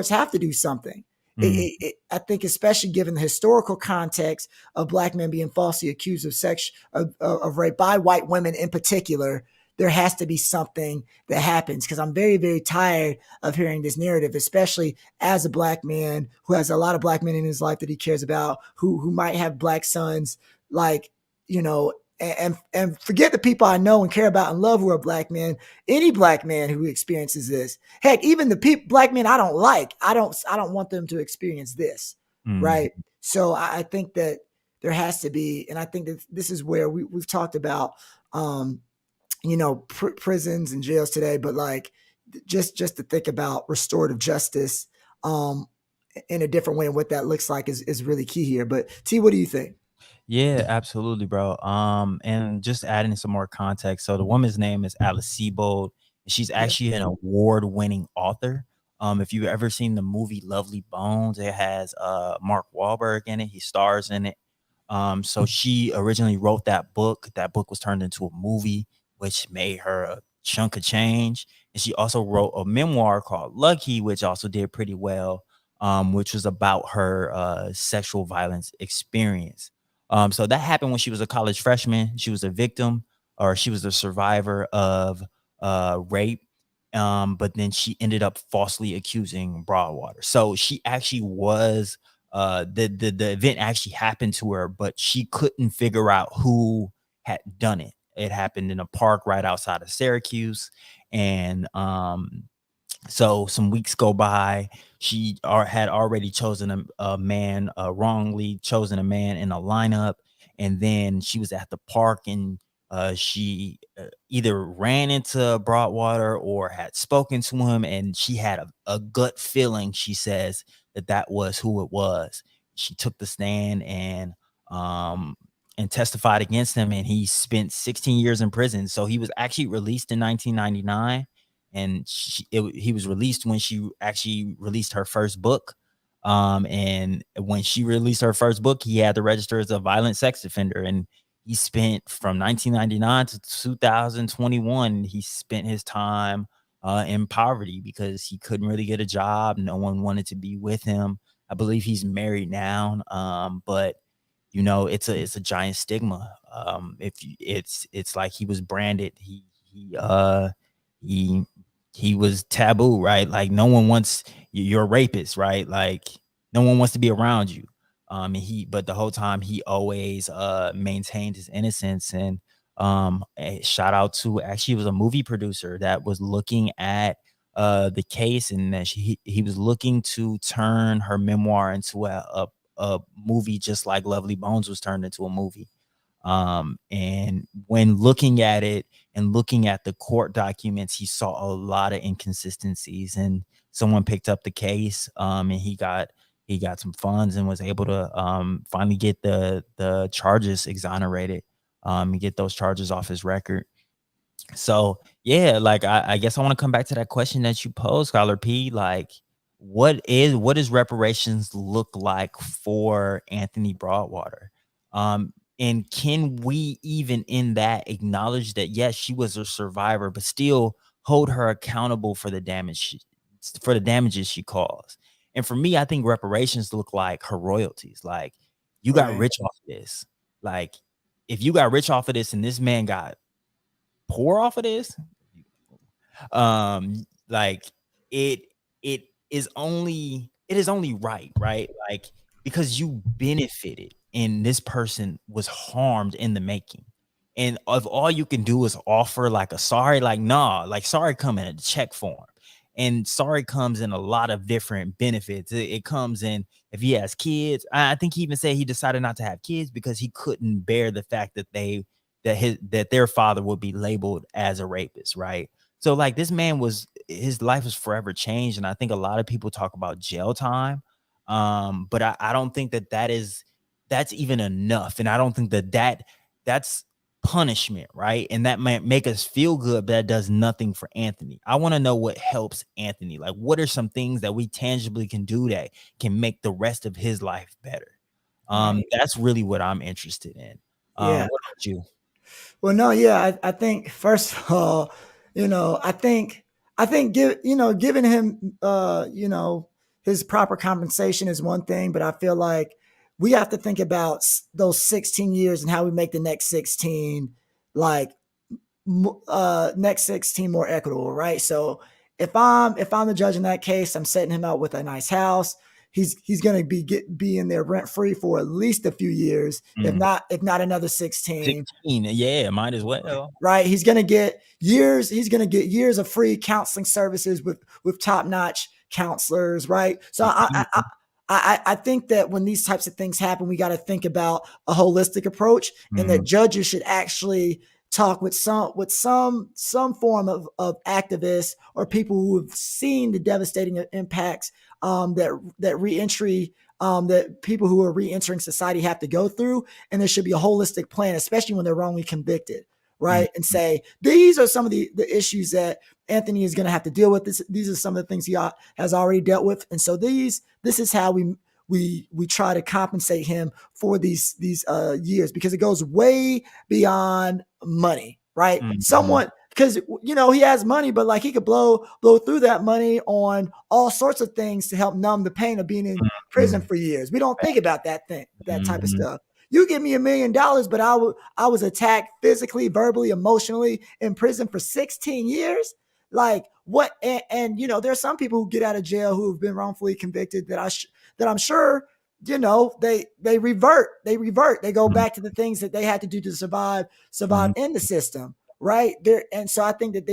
C: have to do something.
A: Mhm.
C: I think, especially given the historical context of black men being falsely accused of rape by white women in particular, there has to be something that happens, because I'm very, very tired of hearing this narrative, especially as a black man who has a lot of black men in his life that he cares about, who might have black sons, like, and forget the people I know and care about and love who are black men. Any black man who experiences this, heck, even the black men I don't like, I don't want them to experience this, right? So I think that there has to be, and I think that this is where we've talked about, prisons and jails today, but like just to think about restorative justice in a different way and what that looks like is really key here. But T, what do you think?
A: Yeah, absolutely, bro. And just adding some more context. So the woman's name is Alice Sebold. She's actually an award-winning author. If you've ever seen the movie Lovely Bones, it has Mark Wahlberg in it. He stars in it. So she originally wrote that book. That book was turned into a movie, which made her a chunk of change. And she also wrote a memoir called Lucky, which also did pretty well, which was about her sexual violence experience. So that happened when she was a college freshman. She was a victim, or she was a survivor of rape. But then she ended up falsely accusing Broadwater. So she actually was the event actually happened to her, but she couldn't figure out who had done it. It happened in a park right outside of Syracuse, and so some weeks go by. She had already chosen a man, wrongly chosen a man in a lineup, and then she was at the park, and she either ran into Broadwater or had spoken to him, and she had a gut feeling. She says that was who it was. She took the stand and testified against him, and he spent 16 years in prison. So he was actually released in 1999, and he was released when she actually released her first book. And when she released her first book, he had to register as a violent sex offender, and he spent from 1999 to 2021. He spent his time in poverty because he couldn't really get a job. No one wanted to be with him. I believe he's married now, but it's a giant stigma. It's like he was branded. He was taboo, right? Like, no one wants, you're a rapist, right? Like, no one wants to be around you. But the whole time he always maintained his innocence. And a shout out to, actually, he was a movie producer that was looking at the case, and that he was looking to turn her memoir into a movie, just like Lovely Bones was turned into a movie. And when looking at it and looking at the court documents, he saw a lot of inconsistencies, and someone picked up the case, and he got some funds and was able to finally get the charges exonerated, and get those charges off his record. So yeah, like I guess I want to come back to that question that you posed, Scholar P. Like, what does reparations look like for Anthony Broadwater? And can we even in that acknowledge that yes, she was a survivor, but still hold her accountable for the damages she caused? And for me, I think reparations look like her royalties. Like, you got rich off of this. Like, if you got rich off of this and this man got poor off of this, like, it is only right, like, because you benefited and this person was harmed in the making, and if all you can do is offer like a sorry, like, nah, like, sorry come in a check form, and sorry comes in a lot of different benefits. It comes in, if he has kids, I think he even said he decided not to have kids because he couldn't bear the fact that their father would be labeled as a rapist, right? So like, this man his life was forever changed. And I think a lot of people talk about jail time. But I don't think that's even enough. And I don't think that's punishment, right? And that might make us feel good, but that does nothing for Anthony. I want to know what helps Anthony. Like, what are some things that we tangibly can do that can make the rest of his life better? That's really what I'm interested in. What about you?
C: Well, no, yeah, I think first of all, giving him, his proper compensation is one thing, but I feel like we have to think about those 16 years and how we make the next 16, like, next 16 more equitable, right? So if I'm the judge in that case, I'm setting him out with a nice house. he's going to be in there rent free for at least a few years, if not another 16.
A: 16, yeah, might as well.
C: Right? He's going to get years. He's going to get years of free counseling services with top notch counselors. Right? So I think that when these types of things happen, we got to think about a holistic approach, and that judges should actually talk with some form of activists or people who have seen the devastating impacts that reentry, that people who are reentering society have to go through. And there should be a holistic plan, especially when they're wrongly convicted, right? And say, these are some of the issues that Anthony is going to have to deal with. These are some of the things he has already dealt with. And so this is how we try to compensate him for these years, because it goes way beyond money, right? Someone, because he has money, but like he could blow through that money on all sorts of things to help numb the pain of being in prison for years. We don't think about that type of stuff. You give me $1 million, but I was attacked physically, verbally, emotionally in prison for 16 years. Like what? And there's some people who get out of jail who have been wrongfully convicted that I'm sure, they revert. They go back to the things that they had to do to survive in the system, right? And so I think that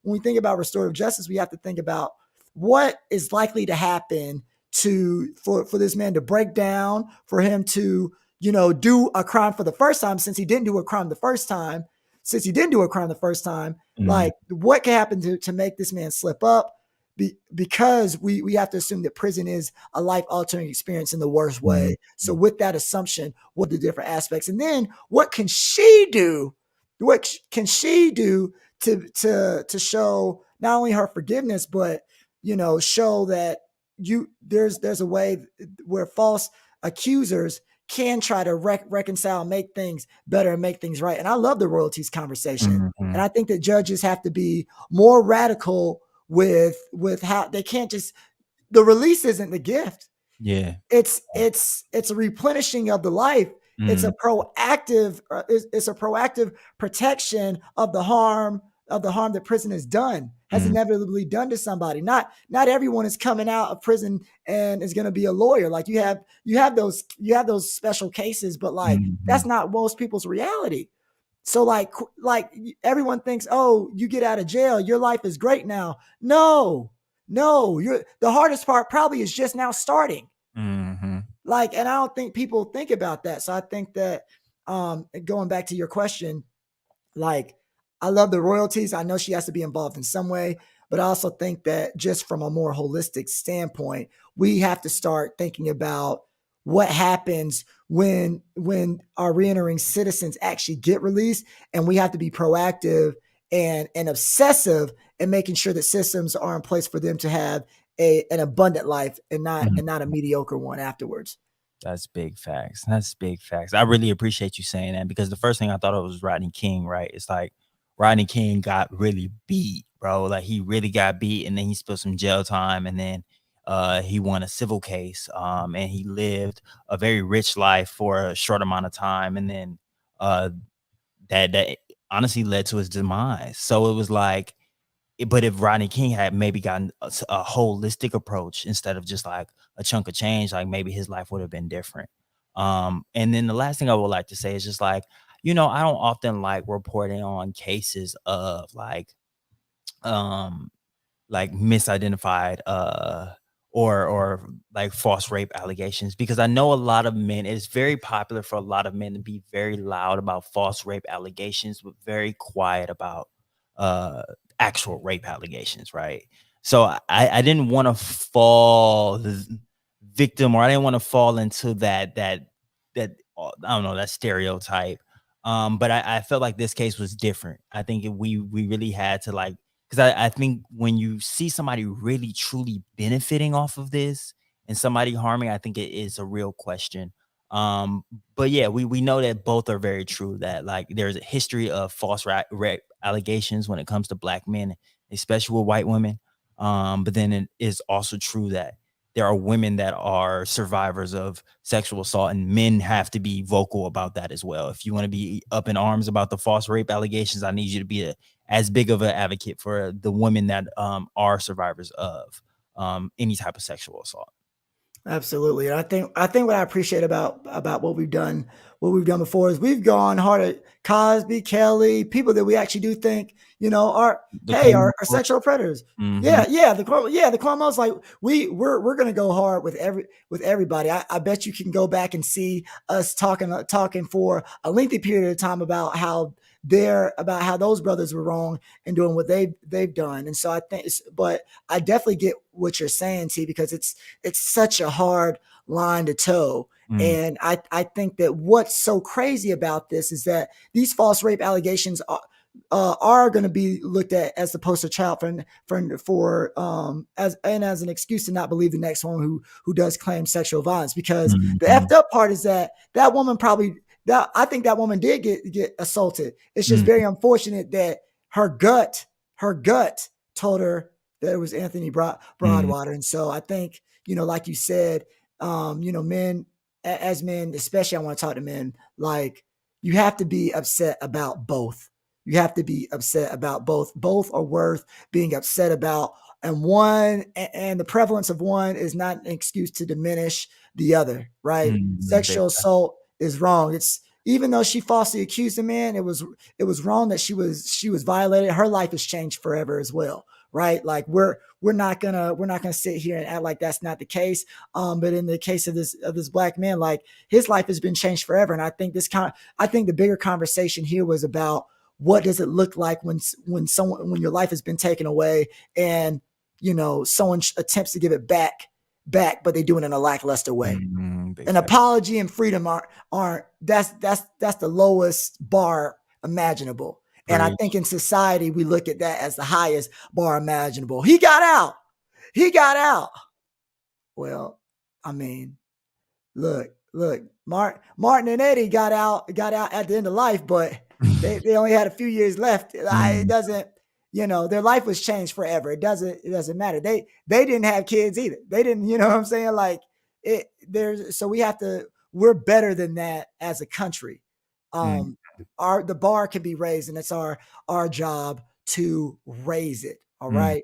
C: when we think about restorative justice, we have to think about what is likely to happen for this man to break down, for him to, do a crime for the first time, since he didn't do a crime the first time. Like what can happen to make this man slip up? Because we have to assume that prison is a life-altering experience in the worst way. So with that assumption, what are the different aspects? And then what can she do? What can she do to show not only her forgiveness, but show that there's a way where false accusers can try to reconcile, make things better, and make things right. And I love the royalties conversation. And I think that judges have to be more radical with how they can't just, the release isn't the gift.
A: Yeah.
C: It's a replenishing of the life. It's a proactive protection of the harm that prison has inevitably done to somebody. Not everyone is coming out of prison and is going to be a lawyer. Like you have those special cases, but like that's not most people's reality. So like everyone thinks, oh, you get out of jail, your life is great now. No, the hardest part probably is just now starting. Like, and I don't think people think about that. So I think that, going back to your question, like, I love the royalties. I know she has to be involved in some way, but I also think that just from a more holistic standpoint, we have to start thinking about what happens when our reentering citizens actually get released, and we have to be proactive and obsessive in making sure that systems are in place for them to have an abundant life and not a mediocre one afterwards.
A: That's big facts. I really appreciate you saying that, because the first thing I thought of was Rodney King, right? It's like Rodney King got really beat, bro. Like he really got beat, and then he spent some jail time, and then he won a civil case, and he lived a very rich life for a short amount of time, and then that honestly led to his demise. So it was like, but if Rodney King had maybe gotten a holistic approach instead of just like a chunk of change, like maybe his life would have been different. And then the last thing I would like to say is just like, I don't often like reporting on cases of like misidentified or like false rape allegations, because I know a lot of men, it's very popular for a lot of men to be very loud about false rape allegations, but very quiet about actual rape allegations, right? So I didn't want to fall the victim, or I didn't want to fall into that I don't know, that stereotype. But I felt like this case was different. I think we really had to, like, because I think when you see somebody really truly benefiting off of this and somebody harming, I think it is a real question. But yeah, we know that both are very true, that like there's a history of false rape allegations when it comes to Black men, especially with white women. But then it is also true that there are women that are survivors of sexual assault, and men have to be vocal about that as well. If you want to be up in arms about the false rape allegations, I need you to be as big of an advocate for the women that are survivors of any type of sexual assault.
C: Absolutely. And I think what I appreciate about what we've done before is we've gone hard at Cosby, Kelly, people that we actually do think, are
A: The
C: hey,
A: Cuomo
C: are
A: report.
C: sexual predators.
A: Mhm.
C: Yeah, the Cuomo's like we're gonna go hard with everybody. I bet you can go back and see us talking for a lengthy period of time about how those brothers were wrong and doing what they've done. And so but I definitely get what you're saying, T, because it's such a hard line to toe.
A: Mm.
C: And I think that what's so crazy about this is that these false rape allegations are going to be looked at as the poster child as an excuse to not believe the next one who does claim sexual violence. Because the
A: Mhm.
C: effed up part is that woman probably that I think that woman did get assaulted. It's just
A: Mm.
C: very unfortunate that her gut told her that it was Anthony
A: Mm.
C: Broadwater. And so I think, like you said, men, as men, especially I want to talk to men, like you have to be upset about both. You have to be upset about both. Both are worth being upset about. And the prevalence of one is not an excuse to diminish the other, right?
A: Mm.
C: Sexual assault is wrong. It's even though she falsely accused a man, it was wrong that she was violated. Her life has changed forever as well, right? Like we're not gonna sit here and act like that's not the case. But in the case of this black man, like his life has been changed forever. And I think the bigger conversation here was about what does it look like when your life has been taken away and someone attempts to give it back, but they do it in a lackluster way.
A: Big
C: An
A: fact.
C: apology and freedom aren't that's the lowest bar imaginable. And I think
A: Preach.
C: in society we look at that as the highest bar imaginable. He got out. He got out. Well, I mean, look, Martin and Eddie got out at the end of life, but they only had a few years left. It
A: Mm.
C: doesn't, their life was changed forever. It doesn't matter. They didn't have kids either. They didn't, you know what I'm saying? Like so we're better than that as a country.
A: Mm.
C: Um the bar can be raised, and it's our job to raise it. All
A: Mm.
C: right.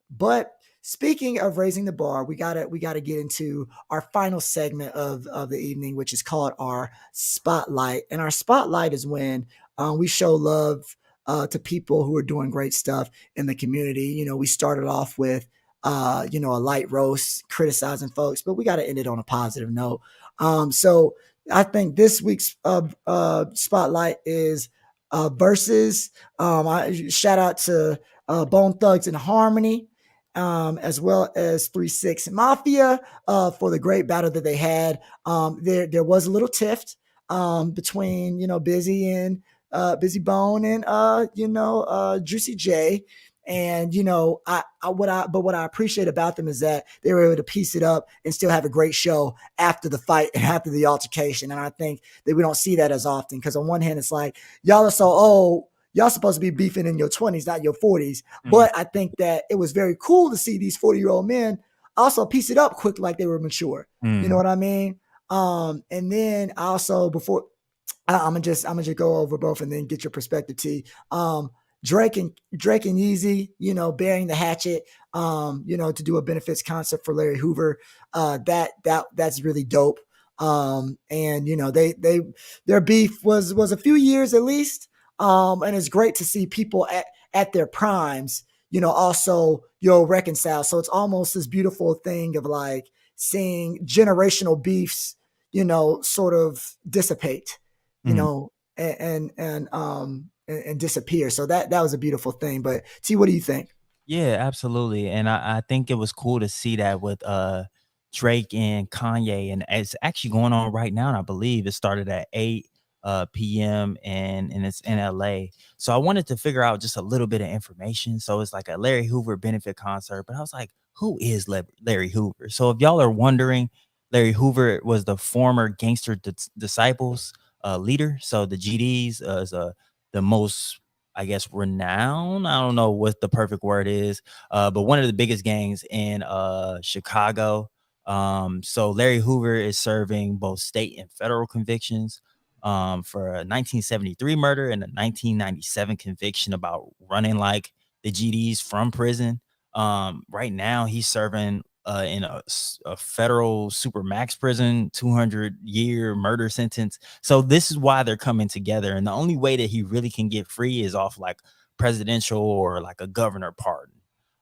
C: But speaking of raising the bar, we gotta get into our final segment of the evening, which is called our spotlight. And our spotlight is when we show love to people who are doing great stuff in the community. We started off with a light roast criticizing folks, but we got to end it on a positive note. So I think this week's spotlight is versus. Shout out to Bone Thugs and Harmony, as well as 3-6 Mafia for the great battle that they had. There was a little tiff between Busy Bone and Juicy J. And what I appreciate about them is that they were able to piece it up and still have a great show after the fight and after the altercation. And I think that we don't see that as often, because on one hand it's like y'all are so old, y'all supposed to be beefing in your 20s, not your 40s. But I think that it was very cool to see these 40-year-old men also piece it up quick, like they were mature. You know
A: Mm.
C: what I mean? And then also before I'm gonna just go over both and then get your perspective, T. Drake and Yeezy, bearing the hatchet, to do a benefits concert for Larry Hoover. That's really dope. And their beef was a few years at least. And it's great to see people at their primes, also reconcile. So it's almost this beautiful thing of like seeing generational beefs, sort of dissipate,
A: Mm.
C: and disappear. So that was a beautiful thing. But T, what do you think?
A: Yeah, absolutely. And I think it was cool to see that with Drake and Kanye. And it's actually going on right now. And I believe it started at 8 p.m. and it's in LA. So I wanted to figure out just a little bit of information. So it's like a Larry Hoover benefit concert. But I was like, who is Larry Hoover? So if y'all are wondering, Larry Hoover was the former Gangster Disciples leader. So the GDs is the most, I guess, renowned. I don't know what the perfect word is, but one of the biggest gangs in Chicago. So Larry Hoover is serving both state and federal convictions for a 1973 murder and a 1997 conviction about running like the GDs from prison. Right now, he's serving in a federal super max prison, 200-year murder sentence. So this is why they're coming together. And the only way that he really can get free is off like presidential or like a governor pardon.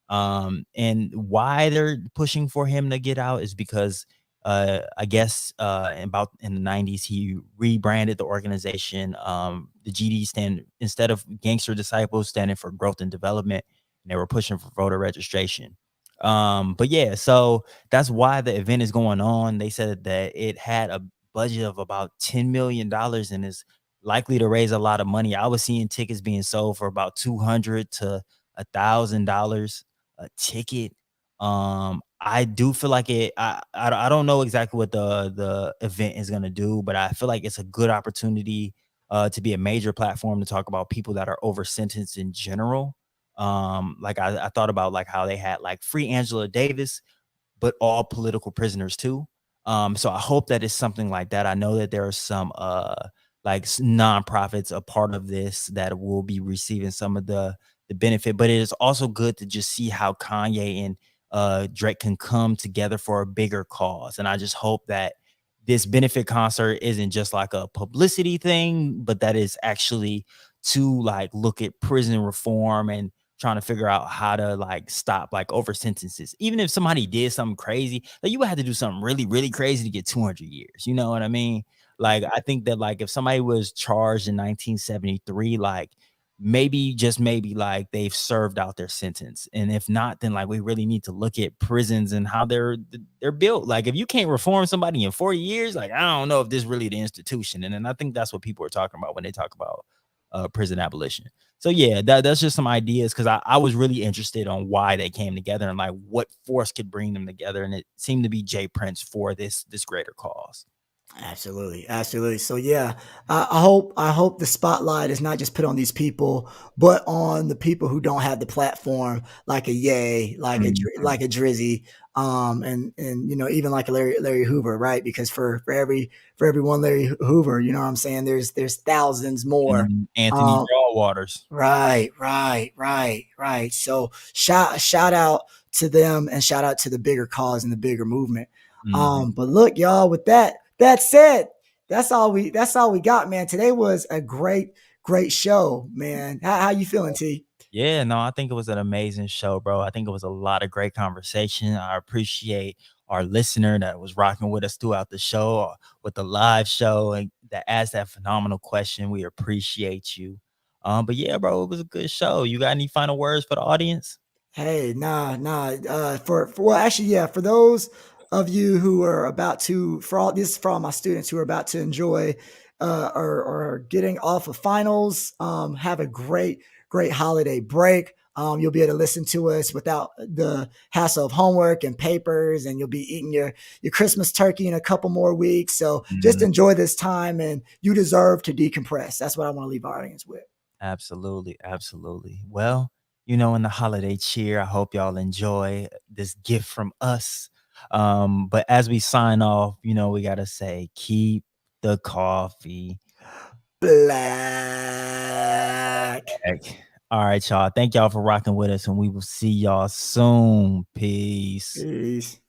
A: And why they're pushing for him to get out is because I guess about in the 90s he rebranded the organization. The GD stand, instead of Gangster Disciples, standing for growth and development, and they were pushing for voter registration. But yeah, so that's why the event is going on. They said that it had a budget of about $10 million and is likely to raise a lot of money. I was seeing tickets being sold for about $200 to $1,000 a ticket. I do feel like I don't know exactly what the event is gonna do, but I feel like it's a good opportunity to be a major platform to talk about people that are over sentenced in general. Like I thought about like how they had like free Angela Davis, but all political prisoners too. So I hope that it's something like that. I know that there are some nonprofits a part of this that will be receiving some of the benefit, but it is also good to just see how Kanye and Drake can come together for a bigger cause. And I just hope that this benefit concert isn't just like a publicity thing, but that is actually to like look at prison reform and trying to figure out how to like stop like over sentences. Even if somebody did something crazy, like you would have to do something really, really crazy to get 200 years. You know what I mean? Like I think that like if somebody was charged in 1973, like maybe just maybe like they've served out their sentence. And if not, then like we really need to look at prisons and how they're built. Like if you can't reform somebody in 40 years, like I don't know if this really the institution. And then I think that's what people are talking about when they talk about prison abolition. So yeah, that's just some ideas because I was really interested on why they came together and like what force could bring them together. And it seemed to be Jay Prince for this greater cause.
C: Absolutely, absolutely. So yeah, I hope the spotlight is not just put on these people, but on the people who don't have the platform, like a Ye, like a Drizzy, and even like a Larry Hoover, right? Because for every one Larry Hoover, you know what I'm saying? There's thousands more.
A: Anthony
C: Um,
A: Broadwaters.
C: right. So shout out to them and shout out to the bigger cause and the bigger movement. But look, y'all, with that said, that's all we got, man. Today was a great show, man. How you feeling, T?
A: Yeah, no, I think it was an amazing show, bro. I think it was a lot of great conversation. I appreciate our listener that was rocking with us throughout the show, with the live show, and that asked that phenomenal question. We appreciate you. But yeah, bro, it was a good show. You got any final words for the audience?
C: Hey, nah. For well, actually, yeah. For those of you who are about to, for all this, for all my students who are about to enjoy, or getting off of finals, have a great holiday break. You'll be able to listen to us without the hassle of homework and papers, and you'll be eating your Christmas turkey in a couple more weeks. So just enjoy this time, and you deserve to decompress. That's what I want to leave our audience with.
A: Absolutely, absolutely. Well, in the holiday cheer, I hope y'all enjoy this gift from us. But as we sign off, we gotta say, keep the coffee
C: Black.
A: back. All right, y'all. Thank y'all for rocking with us, and we will see y'all soon. Peace.
C: Peace.